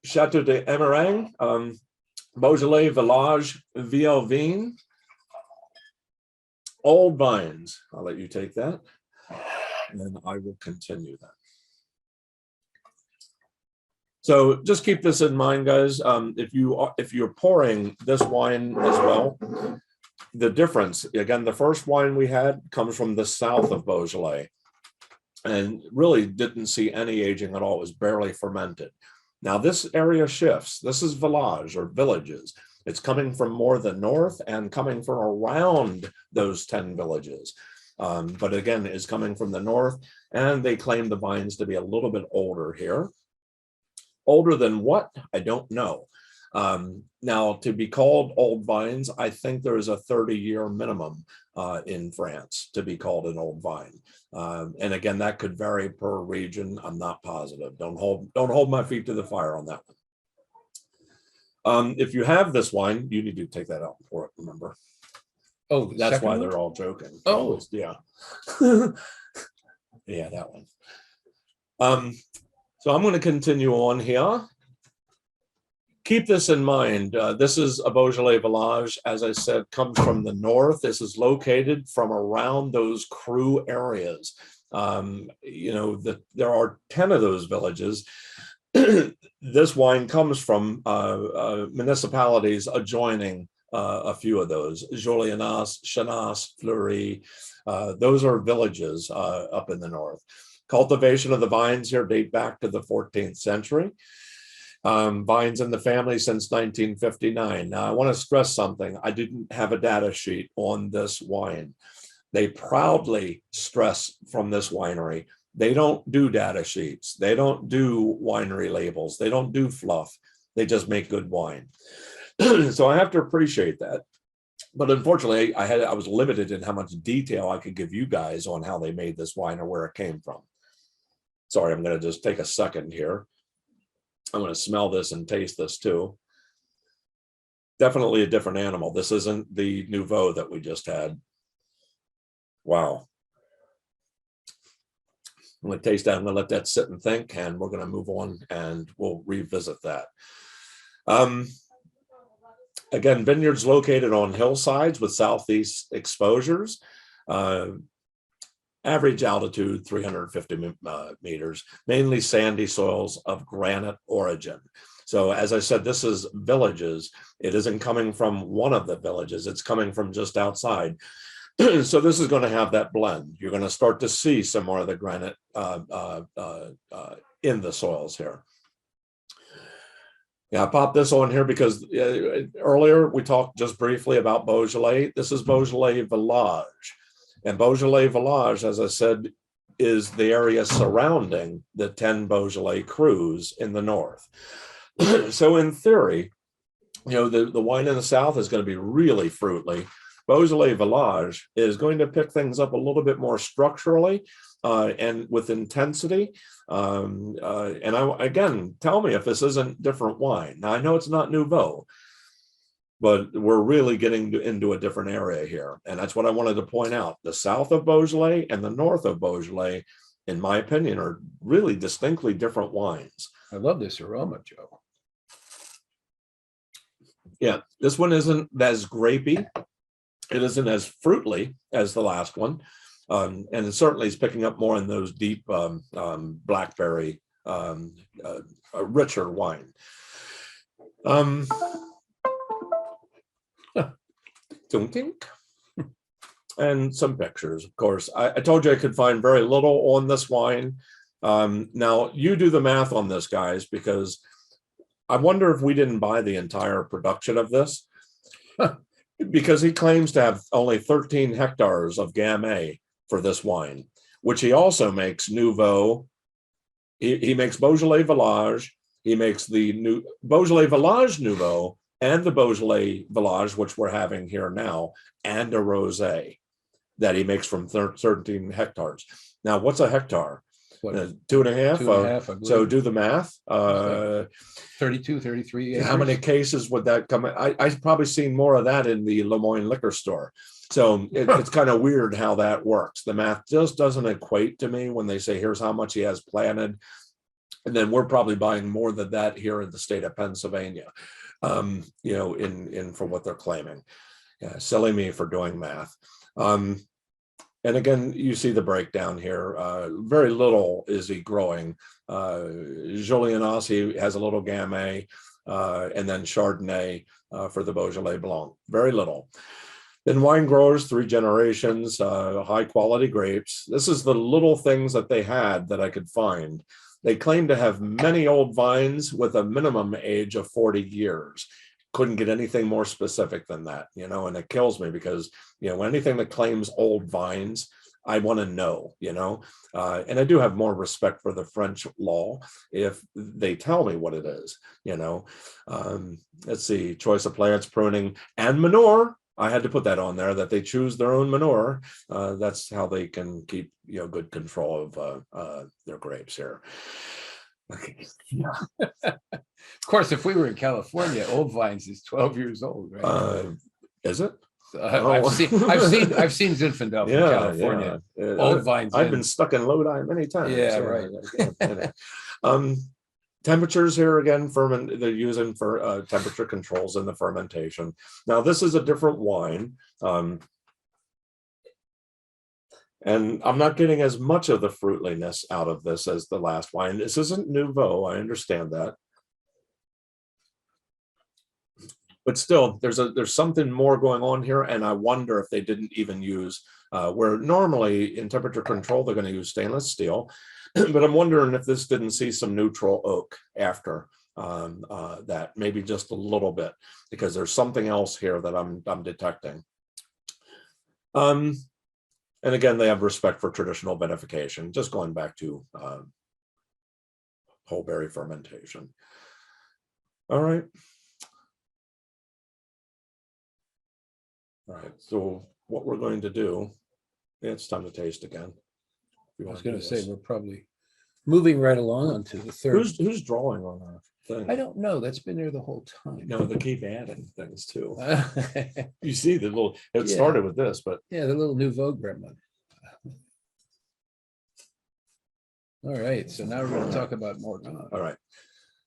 Chateau de Emerang, Beaujolais Village Vielvin, Old Vines. I'll let you take that, and then I will continue that. So just keep this in mind, guys. If you're pouring this wine as well, the difference, again, the first wine we had comes from the south of Beaujolais. And really didn't see any aging at all. It was barely fermented. Now this area shifts. This is village or villages. It's coming from more the north and coming from around those 10 villages. But again, is coming from the north, and they claim the vines to be a little bit older here. Older than what? I don't know. Now, to be called old vines, I think there is a 30-year minimum in France to be called an old vine. And again, that could vary per region. I'm not positive. Don't hold my feet to the fire on that one. If you have this wine, you need to take that out and pour it, remember? Oh, that's why they're all joking. Oh, yeah. Yeah, that one. So I'm going to continue on here. Keep this in mind. This is a Beaujolais Village, as I said, comes from the north. This is located from around those Cru areas. There are 10 of those villages. This wine comes from municipalities adjoining a few of those. Jolianas, Chanas, Fleury. Those are villages up in the north. Cultivation of the vines here date back to the 14th century. Vines in the family since 1959. Now, I want to stress something. I didn't have a data sheet on this wine. They proudly stress from this winery, they don't do data sheets. They don't do winery labels. They don't do fluff. They just make good wine. So I have to appreciate that. But unfortunately, I was limited in how much detail I could give you guys on how they made this wine or where it came from. Sorry, I'm going to just take a second here. I'm going to smell this and taste this too. Definitely a different animal. This isn't the Nouveau that we just had. Wow. I'm going to taste that. I'm going to let that sit and think, and we're going to move on and we'll revisit that. Again, vineyards located on hillsides with southeast exposures. Average altitude 350 meters, mainly sandy soils of granite origin. So as I said, this is villages. It isn't coming from one of the villages. It's coming from just outside. So this is going to have that blend. You're going to start to see some more of the granite in the soils here. Yeah, I popped this on here because earlier we talked just briefly about Beaujolais. This is Beaujolais Village. And Beaujolais Village, as I said, is the area surrounding the 10 Beaujolais crus in the north. So in theory, you know, the wine in the south is going to be really fruity. Beaujolais Village is going to pick things up a little bit more structurally and with intensity. Again, tell me if this isn't different wine. Now, I know it's not Nouveau, but we're really getting into a different area here. And that's what I wanted to point out. The south of Beaujolais and the north of Beaujolais, in my opinion, are really distinctly different wines. I love this aroma, Joe. Yeah, this one isn't as grapey. It isn't as fruity as the last one. And it certainly is picking up more in those deep blackberry, richer wine. And some pictures, of course. I told you I could find very little on this wine. Now, you do the math on this, guys, because I wonder if we didn't buy the entire production of this. Because he claims to have only 13 hectares of Gamay for this wine, which he also makes Nouveau. He makes Beaujolais Village. He makes the new Beaujolais Village Nouveau and the Beaujolais Village, which we're having here now, and a rosé that he makes from 13 hectares. Now, what's a hectare? 2.5? 2.5, So do the math. 32, 33 acres. How many cases would that come in? I've probably seen more of that in the Lemoyne liquor store. So it's kind of weird how that works. The math just doesn't equate to me when they say, here's how much he has planted. And then we're probably buying more than that here in the state of Pennsylvania, you know, in for what they're claiming. Yeah, silly me for doing math. And again, you see the breakdown here. Very little is he growing. Julianas has a little Gamay, and then Chardonnay for the Beaujolais Blanc. Very little. Then wine growers, 3 generations, high quality grapes. This is the little things that they had that I could find. They claim to have many old vines with a minimum age of 40 years. Couldn't get anything more specific than that, you know, and it kills me because, you know, anything that claims old vines, I want to know, you know, and I do have more respect for the French law if they tell me what it is, you know. Let's see, choice of plants, pruning, and manure. I had to put that on there, that they choose their own manure. That's how they can keep, you know, good control of their grapes here. Okay. Yeah. Of course, if we were in California, old vines is 12 years old, right? Is it? I've seen Zinfandel from California. Yeah. Old vines. I've been stuck in Lodi many times. Yeah, right. Temperatures here again, they're using for temperature controls in the fermentation. Now, this is a different wine. And I'm not getting as much of the fruitliness out of this as the last wine. This isn't Nouveau, I understand that. But still, there's something more going on here, and I wonder if they didn't even use, where normally in temperature control, they're going to use stainless steel. But I'm wondering if this didn't see some neutral oak after that, maybe just a little bit, because there's something else here that I'm detecting. And again, they have respect for traditional vinification, just going back to whole berry fermentation. All right. All right, so what we're going to do, it's time to taste again. I was going to say, we're probably moving right along onto the third. Who's drawing on our thing? I don't know. That's been there the whole time. No, they keep adding things too. You see the little, it Yeah. started with this, but Yeah, the little Nouveau gremlin. All right, so now we're going to talk about Morgon. all right.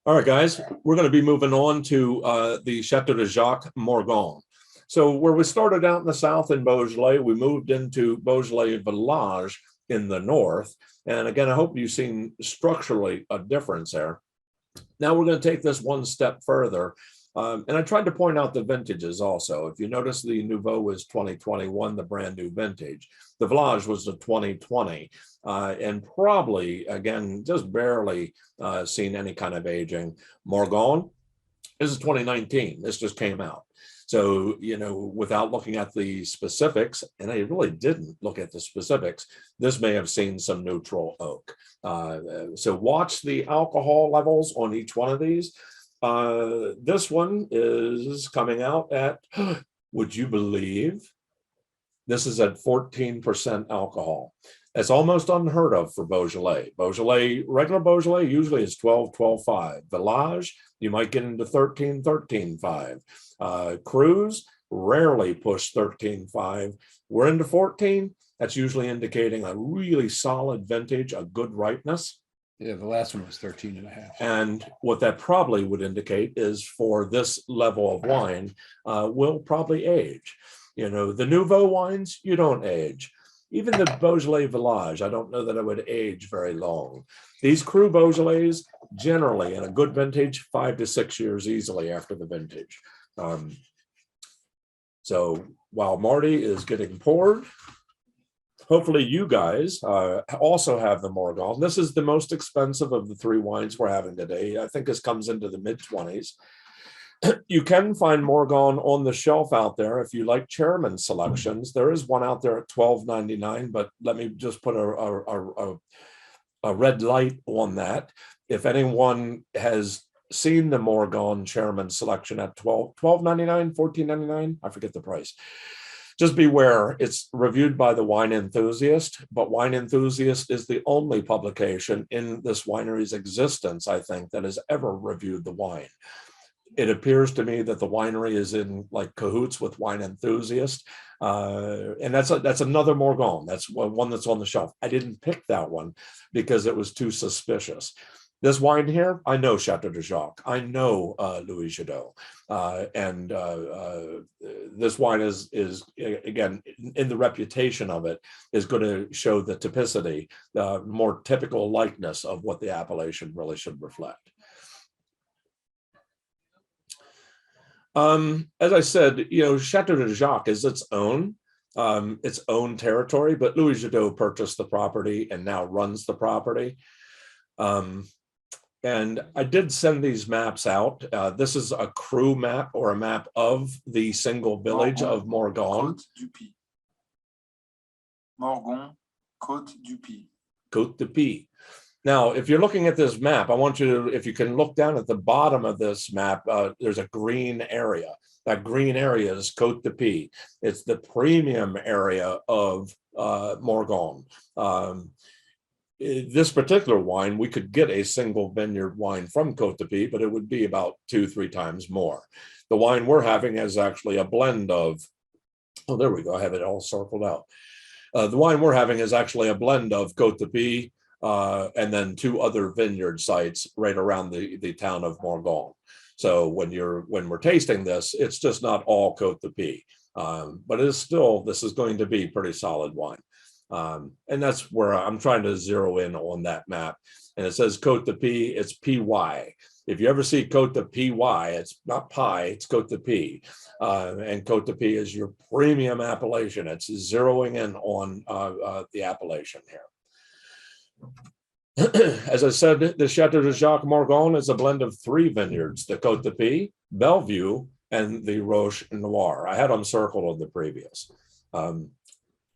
All right, guys, we're going to be moving on to the Chateau de Jacques Morgon. So where we started out in the south in Beaujolais, we moved into Beaujolais Village in the north. And again, I hope you've seen structurally a difference there. Now we're going to take this one step further. And I tried to point out the vintages also. If you notice, the Nouveau was 2021, the brand new vintage. The Village was the 2020. And probably, again, just barely seen any kind of aging. Morgon, this is 2019. This just came out. So, you know, without looking at the specifics, and I really didn't look at the specifics, this may have seen some neutral oak. So watch the alcohol levels on each one of these. This one is coming out at, would you believe, this is at 14% alcohol. That's almost unheard of for Beaujolais. Beaujolais, regular Beaujolais usually is 12, 12.5. Village, you might get into 13, 13.5. Cruise rarely push 13.5. We're into 14. That's usually indicating a really solid vintage, a good ripeness. Yeah, the last one was 13.5. And what that probably would indicate is, for this level of wine, will probably age. You know, the Nouveau wines, you don't age. Even the Beaujolais Village, I don't know that it would age very long. These Cru Beaujolais, generally in a good vintage, 5 to 6 years easily after the vintage. So while Marty is getting poured, hopefully you guys also have the Morgon. This is the most expensive of the three wines we're having today. I think this comes into the mid-20s. You can find Morgon on the shelf out there if you like chairman selections. There is one out there at $12.99, but let me just put a red light on that. If anyone has seen the Morgon chairman selection at $12.99, $14.99, I forget the price. Just beware, it's reviewed by the Wine Enthusiast, but Wine Enthusiast is the only publication in this winery's existence, I think, that has ever reviewed the wine. It appears to me that the winery is in like cahoots with Wine Enthusiast. And that's another Morgon. That's one that's on the shelf. I didn't pick that one because it was too suspicious. This wine here, I know Chateau de Jacques. I know Louis Jadot. And this wine is again, in the reputation of it, is going to show the typicity, the more typical likeness of what the appellation really should reflect. As I said, you know, Chateau de Jacques is its own territory, but Louis Jadot purchased the property and now runs the property. And I did send these maps out. This is a Cru map, or a map of the single village of Morgon. Morgon, Côte du Py. Côte du Py. Now, if you're looking at this map, I want you to, if you can look down at the bottom of this map, there's a green area. That green area is Côte du Py. It's the premium area of Morgon. This particular wine, we could get a single vineyard wine from Côte du Py, but it would be about 2-3 times more. The wine we're having is actually a blend of, oh, there we go, I have it all circled out. The wine we're having is actually a blend of Côte du Py, and then 2 other vineyard sites right around the town of Morgon. So when we're tasting this, it's just not all Côte du Py, but it is still, this is going to be pretty solid wine. And that's where I'm trying to zero in on that map. And it says Côte du Py, it's PY. If you ever see Côte du PY, it's not pie, it's Côte du Py. And Côte du Py is your premium appellation. It's zeroing in on the appellation here. As I said, the Chateau de Jacques Morgon is a blend of 3 vineyards, the Côte de Pie, Bellevue, and the Roche Noir. I had them circled on the previous. I'm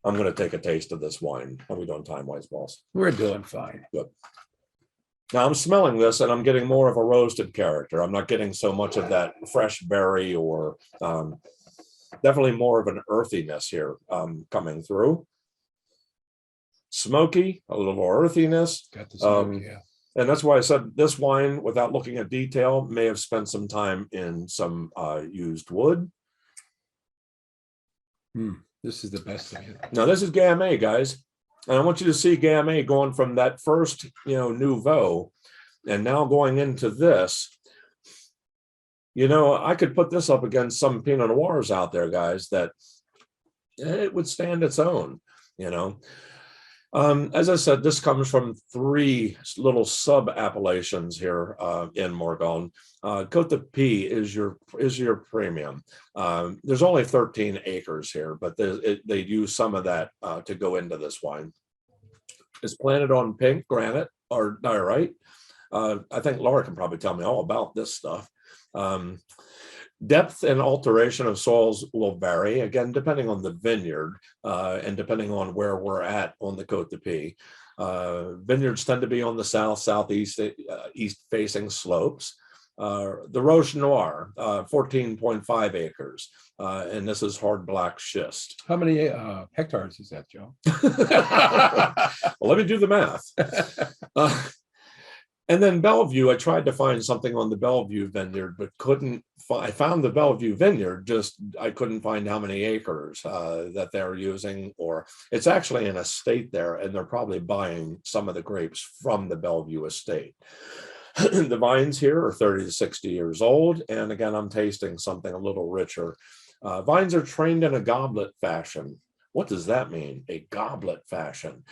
going to take a taste of this wine. How are we doing time-wise, boss? We're doing fine. Good. Now I'm smelling this and I'm getting more of a roasted character. I'm not getting so much of that fresh berry or definitely more of an earthiness here coming through. Smoky, a little earthiness. Got the smoke, yeah. And that's why I said this wine, without looking at detail, may have spent some time in some used wood. This is the best of it. Now this is Gamay, guys. And I want you to see Gamay going from that first, Nouveau, and now going into this. I could put this up against some Pinot Noirs out there, guys, that it would stand its own, As I said, this comes from 3 little sub appellations here in Morgon. Côte de Pie is your premium. There's only 13 acres here, but they use some of that to go into this wine. It's planted on pink granite or diorite. I think Laura can probably tell me all about this stuff. Depth and alteration of soils will vary, again, depending on the vineyard and depending on where we're at on the Côte de Pie. Vineyards tend to be on the southeast, east-facing slopes. The Roche Noir, 14.5 acres, and this is hard black schist. How many hectares is that, Joe? Well, let me do the math. And then Bellevue, I tried to find something on the Bellevue vineyard, but couldn't. I found the Bellevue vineyard, just I couldn't find how many acres that they're using, or it's actually an estate there, and they're probably buying some of the grapes from the Bellevue estate. The vines here are 30 to 60 years old, and again, I'm tasting something a little richer. Vines are trained in a goblet fashion. What does that mean? A goblet fashion.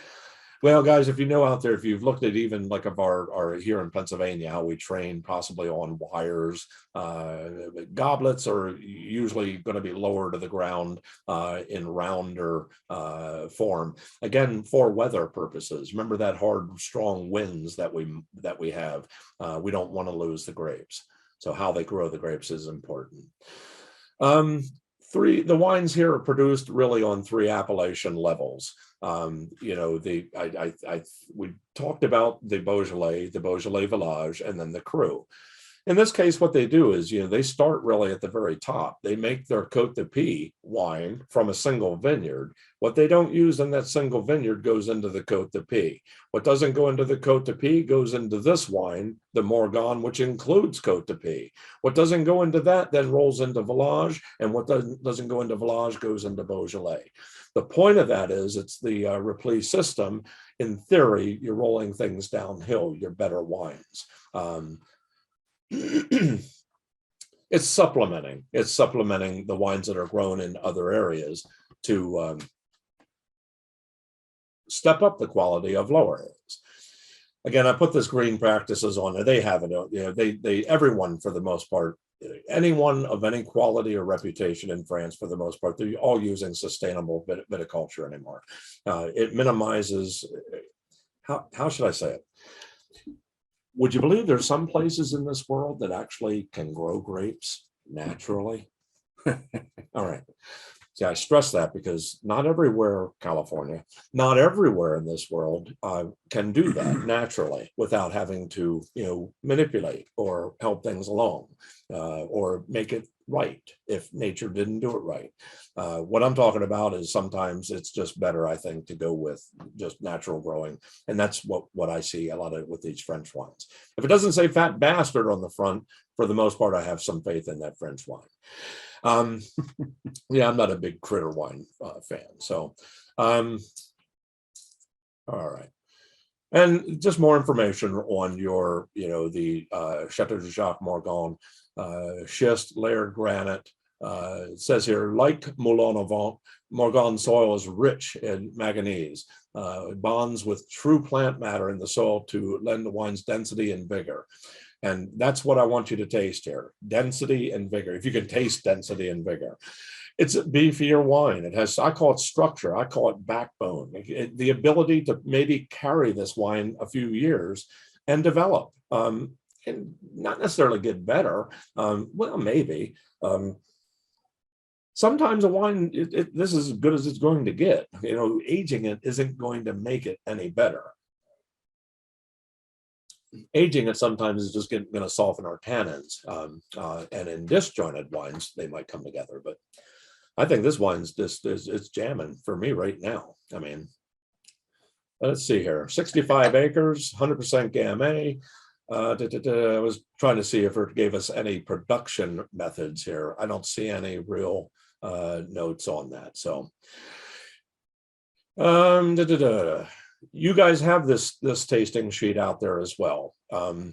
Well, guys, if you know out there, if you've looked at even like of our here in Pennsylvania, how we train possibly on wires, goblets are usually going to be lower to the ground in rounder form. Again, for weather purposes. Remember that hard, strong winds that we have. We don't want to lose the grapes. So how they grow the grapes is important. The wines here are produced really on 3 appellation levels. We talked about the Beaujolais Village, and then the Cru. In this case, what they do is, they start really at the very top. They make their Côte de Pie wine from a single vineyard. What they don't use in that single vineyard goes into the Côte de Pie. What doesn't go into the Côte de Pie goes into this wine, the Morgon, which includes Côte de Pie. What doesn't go into that then rolls into Village, and what doesn't go into Village goes into Beaujolais. The point of that is it's the Ripley system. In theory, you're rolling things downhill, your better wines. It's supplementing the wines that are grown in other areas to step up the quality of lower areas. Again, I put this green practices on there. They have it. Everyone for the most part, anyone of any quality or reputation in France, for the most part, they're all using sustainable viticulture anymore. It minimizes. How should I say it? Would you believe there's some places in this world that actually can grow grapes naturally? All right. See, I stress that because not everywhere, California, not everywhere in this world can do that naturally without having to, manipulate or help things along or make it right if nature didn't do it right. What I'm talking about is sometimes it's just better, I think, to go with just natural growing. And that's what I see a lot of with these French wines. If it doesn't say Fat Bastard on the front, for the most part, I have some faith in that French wine. Yeah, I'm not a big critter wine fan. So, all right. And just more information on your, the Chateau de Jacques Morgon, schist, layered granite. It says here, like Moulin au Vent, Morgon soil is rich in manganese. It bonds with true plant matter in the soil to lend the wine's density and vigor. And that's what I want you to taste here. Density and vigor. If you can taste density and vigor. It's a beefier wine. It has, I call it structure. I call it backbone. The ability to maybe carry this wine a few years and develop, and not necessarily get better. Well, maybe. Sometimes a wine, this is as good as it's going to get. You know, aging it isn't going to make it any better. Aging it sometimes is just going to soften our tannins. And in disjointed wines, they might come together. But I think this wine's just it's jamming for me right now. I mean, let's see here, 65 acres, 100% Gamay. I was trying to see if it gave us any production methods here. I don't see any real notes on that. So you guys have this tasting sheet out there as well. You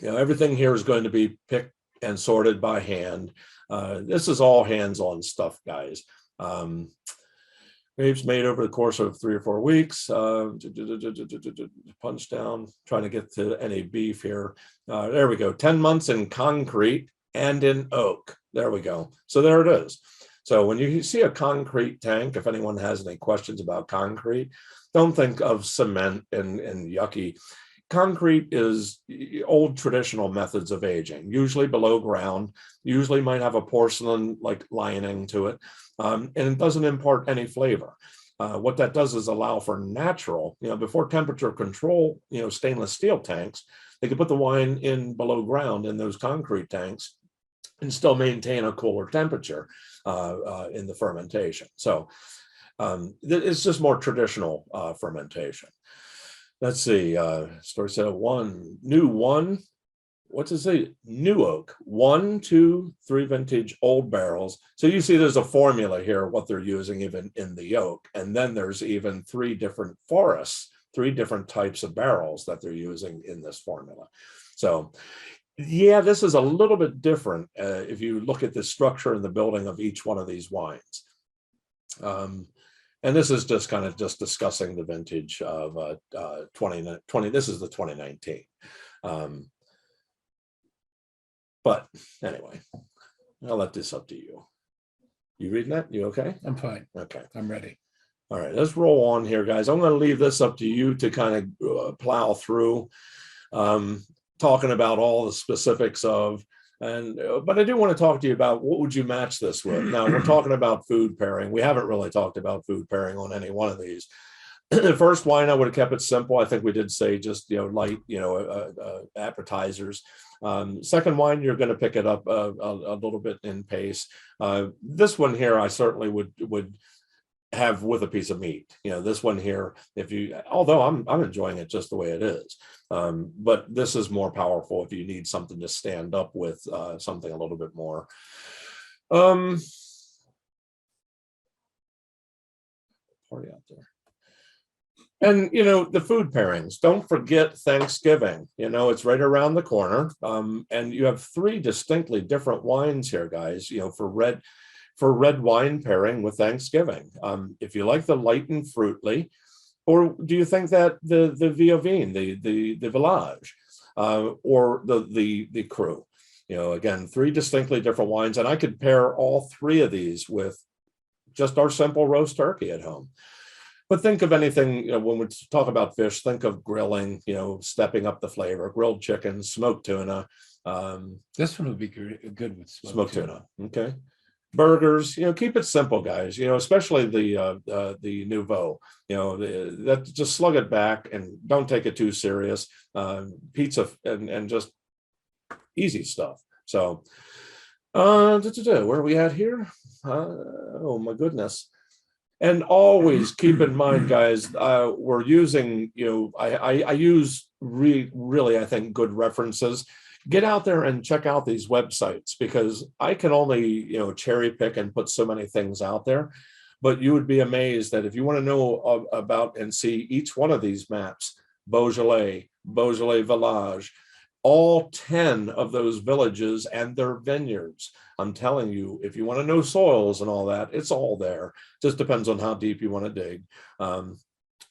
know, everything here is going to be picked and sorted by hand. This is all hands-on stuff, guys. Grapes made over the course of 3 or 4 weeks. Punch down, trying to get to any beef here. There we go. 10 months in concrete and in oak. There we go. So there it is. So when you see a concrete tank, if anyone has any questions about concrete, don't think of cement and yucky. Concrete is old traditional methods of aging, usually below ground, usually might have a porcelain like lining to it, and it doesn't impart any flavor. What that does is allow for natural, you know, before temperature control, you know, stainless steel tanks, they could put the wine in below ground in those concrete tanks and still maintain a cooler temperature in the fermentation. So it's just more traditional fermentation. Let's see, story said what's it say? New oak, 1, 2, 3 vintage old barrels. So you see there's a formula here, what they're using even in the oak. And then there's even 3 different forests, 3 different types of barrels that they're using in this formula. So yeah, this is a little bit different if you look at the structure and the building of each one of these wines. And this is just kind of just discussing the vintage of 2020. This is the 2019. But anyway, I'll let this up to you. You reading that? You okay? I'm fine. Okay. I'm ready. All right, let's roll on here, guys. I'm going to leave this up to you to kind of plow through, talking about all the specifics of. But I do want to talk to you about what would you match this with. Now we're talking about food pairing. We haven't really talked about food pairing on any one of these. The first wine, I would have kept it simple. I think we did say just, you know, light, you know, appetizers. Second wine, you're going to pick it up a little bit in pace. This one here, I certainly would have with a piece of meat. You know, this one here, if you, although I'm enjoying it just the way it is. But this is more powerful if you need something to stand up with, something a little bit more. Party out there. And, you know, the food pairings, don't forget Thanksgiving, you know, it's right around the corner. And you have 3 distinctly different wines here, guys, you know, for red wine pairing with Thanksgiving. If you like the light and fruitly, or do you think that the VWT, the Village, or the Cru, you know, again, 3 distinctly different wines, and I could pair all 3 of these with just our simple roast turkey at home. But think of anything, you know, when we talk about fish, think of grilling, you know, stepping up the flavor, grilled chicken, smoked tuna. This one would be good with smoked tuna. Okay. Burgers, you know, keep it simple, guys, you know, especially the Nouveau, you know, that just slug it back and don't take it too serious. Pizza and just easy stuff. So, where are we at here? Oh my goodness. And always keep in mind, guys, we're using, you know, I use really, I think, good references. Get out there and check out these websites, because I can only, you know, cherry pick and put so many things out there. But you would be amazed that if you want to know about and see each one of these maps, Beaujolais Village, all 10 of those villages and their vineyards. I'm telling you, if you want to know soils and all that, it's all there. Just depends on how deep you want to dig.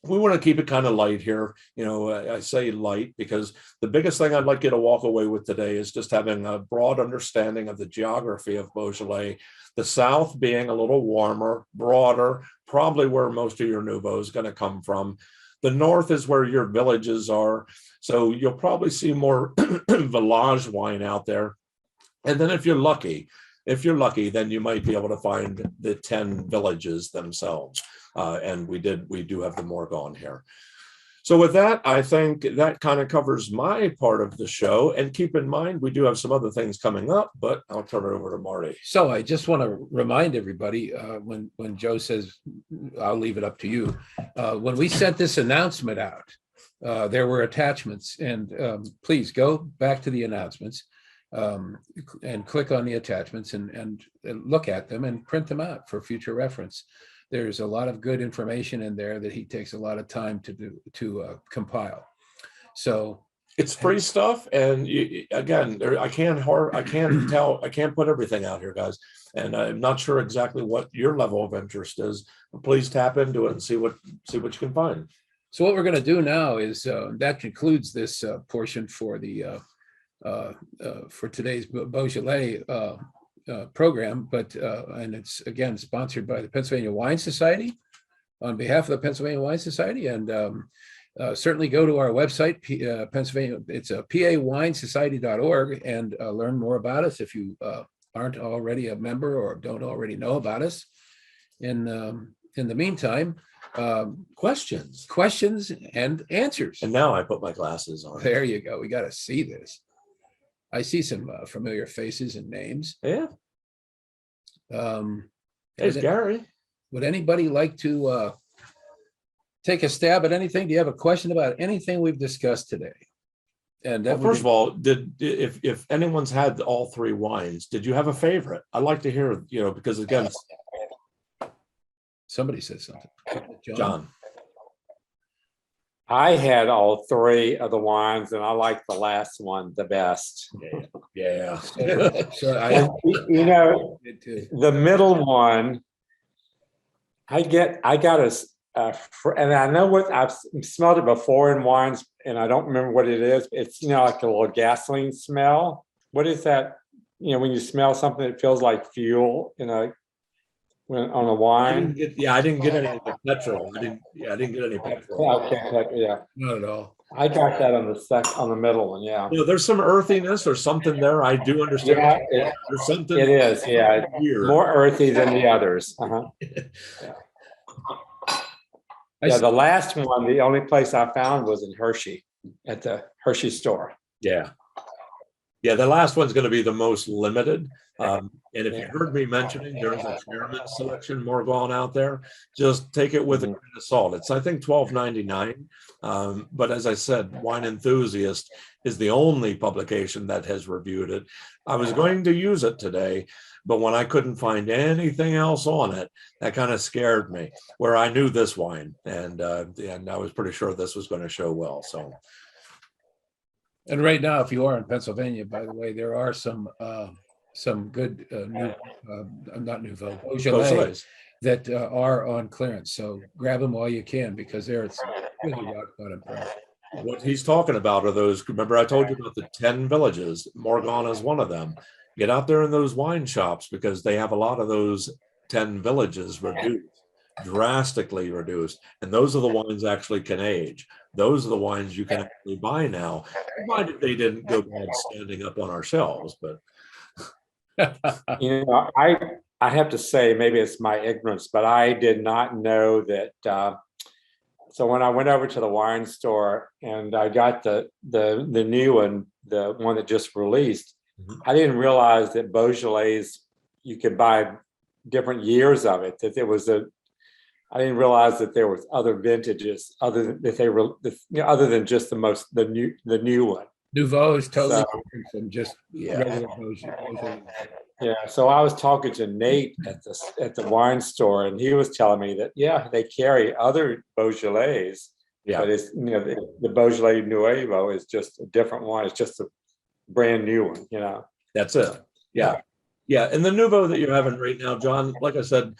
we want to keep it kind of light here. You know, I say light because the biggest thing I'd like you to walk away with today is just having a broad understanding of the geography of Beaujolais. The South being a little warmer, broader, probably where most of your Nouveau is going to come from. The North is where your villages are. So you'll probably see more village wine out there. And then if you're lucky, then you might be able to find the 10 villages themselves. And we do have the Morgon here. So with that, I think that kind of covers my part of the show. And keep in mind, we do have some other things coming up, but I'll turn it over to Marty. So I just want to remind everybody, when Joe says, I'll leave it up to you. When we sent this announcement out, there were attachments, and please go back to the announcements and click on the attachments and look at them and print them out for future reference. There's a lot of good information in there that he takes a lot of time to compile. So it's free stuff, and again, I can't put everything out here, guys, and I'm not sure exactly what your level of interest is. But please tap into it and see what you can find. So what we're going to do now is that concludes this portion for the for today's Beaujolais program, but and it's again sponsored by the Pennsylvania Wine Society on behalf of the Pennsylvania Wine Society, and certainly go to our website, Pennsylvania. It's pawinesociety.org, and learn more about us if you aren't already a member or don't already know about us. In the meantime, questions and answers. And now I put my glasses on. There you go. We got to see this. I see some familiar faces and names. Yeah. There's Gary. Would anybody like to take a stab at anything? Do you have a question about anything we've discussed today? And well, first of all, if anyone's had all three wines, did you have a favorite? I'd like to hear, because again, somebody said something. John. I had all three of the wines, and I like the last one the best. Yeah. So I did too. The middle one, I got and I know what I've smelled it before in wines, and I don't remember what it is. It's like a little gasoline smell. What is that? When you smell something, it feels like fuel. When on a wine. I didn't get any petrol. I didn't get any petrol. Okay, yeah. Not at all. I got that on the middle one, yeah. There's some earthiness or something there. I do understand. Yeah, there's something. It is, yeah. Weird. More earthy than the others. Uh-huh. Yeah. The last one, the only place I found was in Hershey, at the Hershey store. Yeah. Yeah, the last one's going to be the most limited. And if you heard me mentioning there's a Chairman Selection Morgon out there, just take it with a grain of salt. It's, I think, $12.99. But as I said, Wine Enthusiast is the only publication that has reviewed it. I was going to use it today, but when I couldn't find anything else on it, that kind of scared me, where I knew this wine. And I was pretty sure this was going to show well. So. And right now, if you are in Pennsylvania, by the way, there are some good not Nouveau, Beaujolais that are on clearance. So grab them while you can, because they're really rock bottom price. What he's talking about are those. Remember, I told you about the 10 villages. Morgon is one of them. Get out there in those wine shops, because they have a lot of those 10 villages reduced, drastically reduced, and those are the wines actually can age. Those are the wines you can actually buy now, provided they didn't go bad standing up on our shelves. But I have to say, maybe it's my ignorance, but I did not know that. So when I went over to the wine store and I got the new one, the one that just released, I didn't realize that Beaujolais, you could buy different years of it. That there was I didn't realize that there was other vintages other than just the new one. Nouveau is totally different from just regular Beaujolais. Yeah. So I was talking to Nate at the wine store, and he was telling me that they carry other Beaujolais. Yeah. But it's the Beaujolais Nouveau is just a different one. It's just a brand new one. That's it. Yeah. Yeah, and the Nouveau that you're having right now, John, like I said,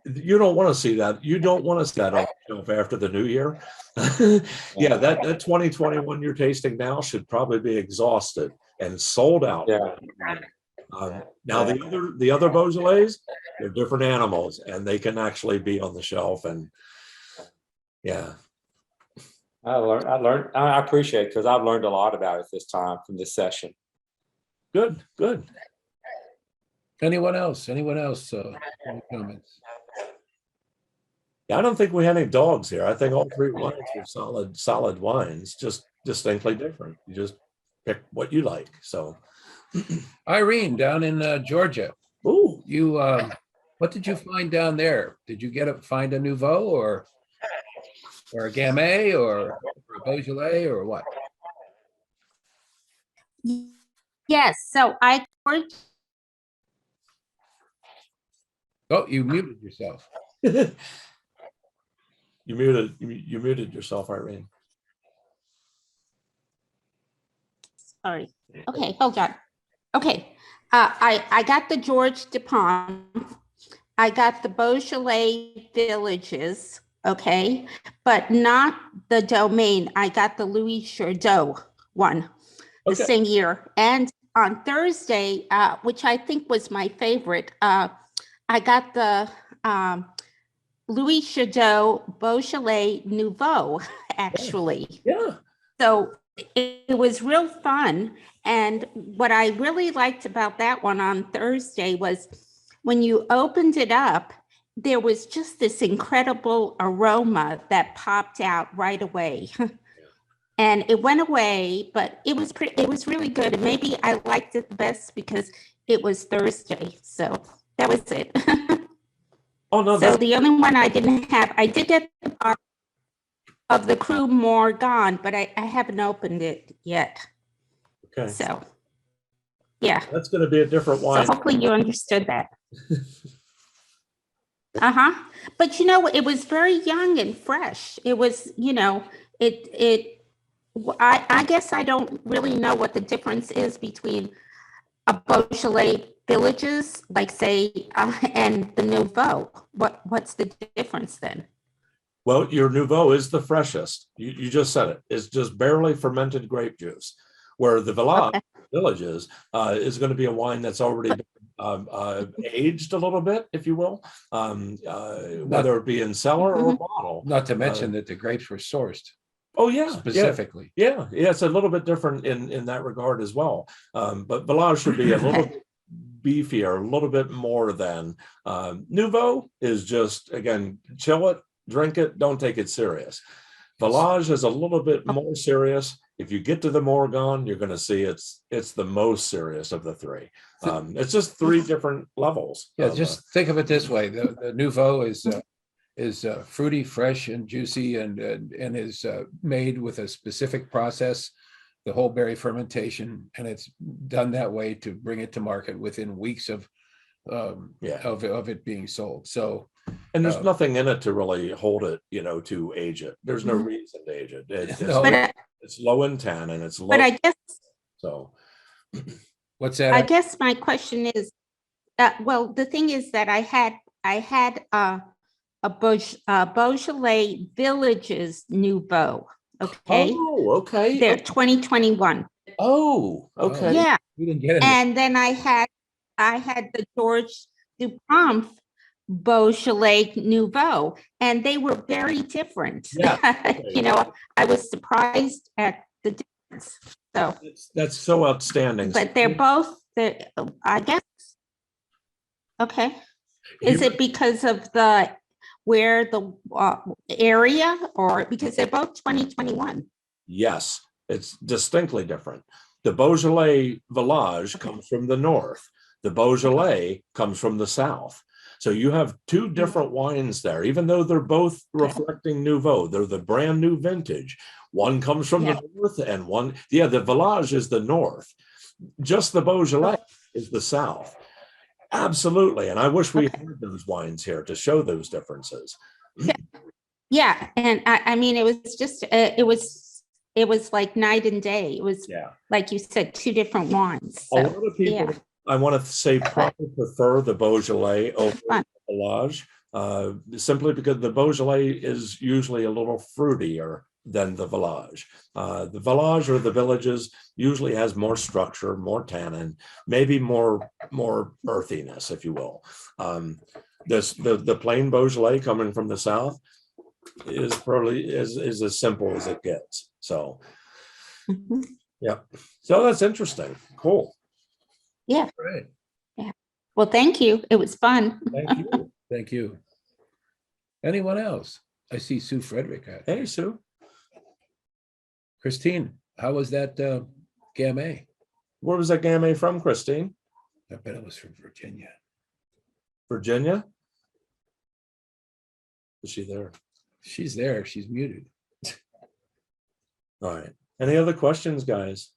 you don't want to see that. You don't want to see that on the shelf after the new year. Yeah, that 2021 you're tasting now should probably be exhausted and sold out. Yeah. Now the other Beaujolais, they're different animals and they can actually be on the shelf. And yeah, I appreciate it because I've learned a lot about it this time from this session. good, good. Anyone else? Anyone else? Any comments? Yeah, I don't think we had any dogs here. I think all three wines were solid wines, just distinctly different. You just pick what you like. So, Irene, down in Georgia, ooh, you what did you find down there? Did you find a Nouveau or a Gamay or a Beaujolais or what? Yes, so I Oh, you muted yourself. you muted yourself, Irene. sorry. Okay, hold on. Okay, I got the George DuPont. I got the Beaujolais Villages, okay, but not the Domain. I got the Louis Jourdain one the Okay. same year. And on Thursday, which I think was my favorite, I got the Louis Jourdain Beaujolais Nouveau, actually. Yeah. So it was real fun. And what I really liked about that one on Thursday was when you opened it up, there was just this incredible aroma that popped out right away. And it went away, but it was really good. And maybe I liked it the best because it was Thursday. So that was it. Oh no, So that's the only one I didn't have, I did get the bottle of the Cru Morgan, but I haven't opened it yet. okay. So, yeah. That's going to be a different So wine. hopefully you understood that. But it was very young and fresh. It was, I guess I don't really know what the difference is between a Beaujolais Villages, like say, and the Nouveau. What's the difference then? Well, your Nouveau is the freshest. You just said it. It's just barely fermented grape juice, where the Villages is going to be a wine that's already been aged a little bit, if you will, whether it be in cellar or bottle. Not to mention that the grapes were sourced Oh yeah, specifically. yeah, it's a little bit different in that regard as well. But Village should be a little bit beefier, a little bit more than Nouveau is just, again, chill it, drink it, don't take it serious. Village is a little bit more serious. If you get to the Morgon, you're going to see it's the most serious of the three. It's just three different levels. Yeah, just think of it this way: the Nouveau is fruity, fresh, and juicy, and is made with a specific process, the whole berry fermentation, and it's done that way to bring it to market within weeks of it being sold. So, and there's nothing in it to really hold it, to age it. There's no reason to age it. It's low in tannin, it's low. But I guess So, what's that? I guess my question is, well, the thing is that I had a Beaujolais Villages Nouveau. Okay. Oh, okay. They're 2021. Oh, okay. Yeah. We didn't get it. And then I had the George DuPont Beaujolais Nouveau, and they were very different. Yeah, okay. I was surprised at the difference. So that's so outstanding. but they're both, I guess. Okay. Is it because of where the area, or because they're both 2021? Yes, it's distinctly different. The Beaujolais Village comes from the north. The Beaujolais comes from the south. So you have two different wines there, even though they're both reflecting Nouveau. They're the brand new vintage. One comes from the north and one, the Village is the north. Just the Beaujolais is the south. Absolutely. And I wish we had those wines here to show those differences. Yeah. And I mean, it was just, it was like night and day. It was, like you said, two different wines. So, A lot of people I want to say probably prefer the Beaujolais over Fun. the Village, simply because the Beaujolais is usually a little fruitier than the Village. The Village or the Villages usually has more structure, more tannin, maybe more earthiness, if you will. The plain Beaujolais coming from the south is probably is as simple as it gets. So Mhm. yeah, so that's interesting. Cool. Right. Well, thank you. It was fun. Thank you. Thank you. Anyone else? I see Sue Frederick. Hey, Sue. Christine, how was that Gamay? Where was that Gamay from, Christine? I bet it was from Virginia. Virginia? Is she there? She's there. She's muted. All right. Any other questions, guys?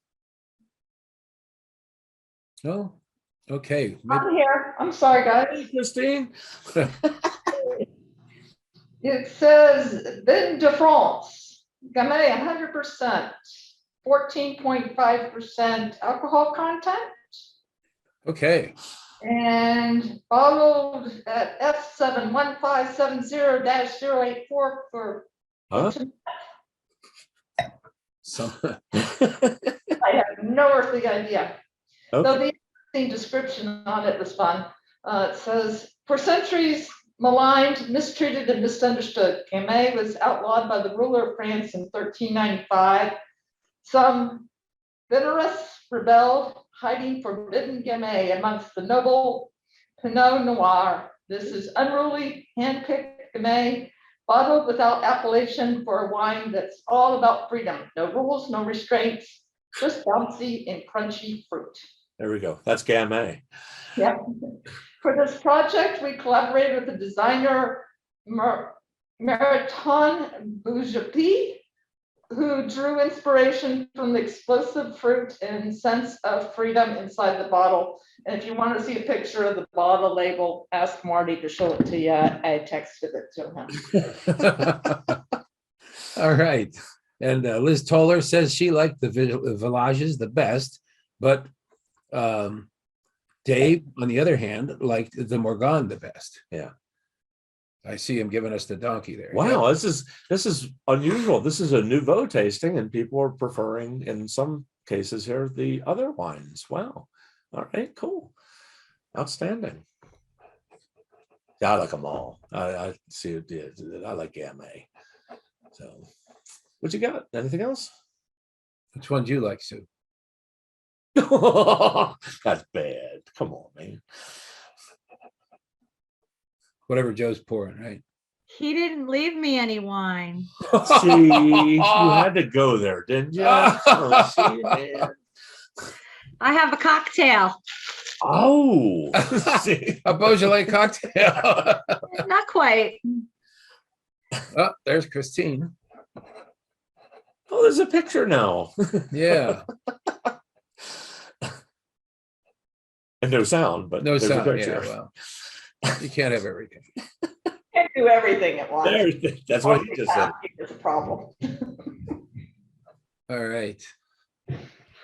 No? Okay. I'm here. I'm sorry, guys. Hey, Christine. It says Vin de France, Gamay 100%, 14.5% alcohol content, Okay. and bottled at F71570-084 for. Huh? Some, I have no earthly idea. Okay. Though the interesting description on it was fun. It says, for centuries, maligned, mistreated, and misunderstood, Gamay was outlawed by the ruler of France in 1395. Some Veneris rebelled, hiding forbidden Gamay amongst the noble Pinot Noir. This is unruly, hand-picked Gamay, bottled without appellation for a wine that's all about freedom. No rules, no restraints, just bouncy and crunchy fruit. There we go. That's Gamay. Yeah. For this project, we collaborated with the designer Marathon Beaujolais, who drew inspiration from the explosive fruit and sense of freedom inside the bottle. And if you want to see a picture of the bottle label, ask Marty to show it to you. I texted it to him. all right. And Liz Toller says she liked the Villages the best, but Dave, on the other hand, liked the Morgan the best. Yeah. I see him giving us the donkey there. Wow, this is unusual. This is a Nouveau tasting, and people are preferring, in some cases here, the other wines. Wow. All right, cool. Outstanding. Yeah, I like them all. I see it. I like Gamay. So what you got? Anything else? Which one do you like, Sue? That's bad. Come on, man. Whatever Joe's pouring, right? He didn't leave me any wine. See, you had to go there, didn't you? Oh, see, man. I have a cocktail. Oh, see. A Beaujolais cocktail. Not quite. Oh, there's Christine. Oh, there's a picture now. Yeah. And no sound, but No there's sound. a Yeah, picture. well, you can't have everything. Can't do everything at once. That's what he just said. It's a problem. All right.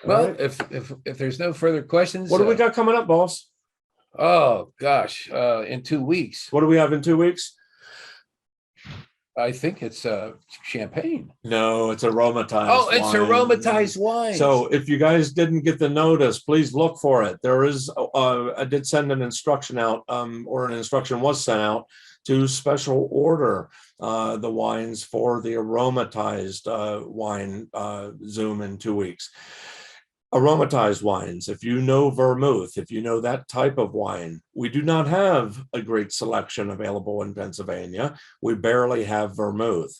Well, All right. if there's no further questions. What do we got coming up, boss? Oh, gosh, in 2 weeks, What do we have in 2 weeks? I think it's champagne. No, it's aromatized. Oh, it's wine. aromatized wine. So if you guys didn't get the notice, please look for it. There is, I did send an instruction out, or an instruction was sent out to special order the wines for the aromatized wine Zoom in 2 weeks. Aromatized wines, if you know vermouth, if you know that type of wine, we do not have a great selection available in Pennsylvania. We barely have vermouth.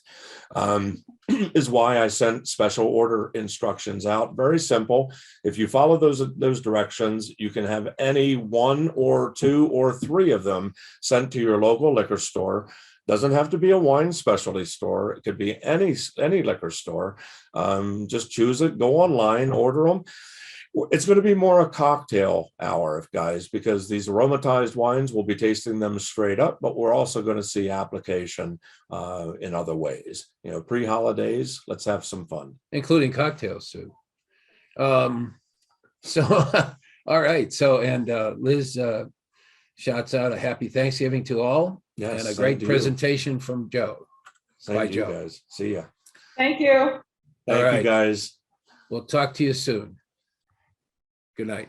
Is why I sent special order instructions out. Very simple. If you follow those directions, you can have any 1 or 2 or 3 of them sent to your local liquor store. Doesn't have to be a wine specialty store. It could be any liquor store. Just choose it, go online, order them. It's going to be more a cocktail hour, guys, because these aromatized wines, we'll be tasting them straight up, but we're also going to see application in other ways. You know, pre-holidays, let's have some fun. including cocktails, Sue. So All right. So, and Liz shouts out a happy Thanksgiving to all, Yes, and a same great to you. presentation from Joe. Same Bye, to you Joe. guys. See ya. Thank you. Thank you, right. guys. We'll talk to you soon. Good night.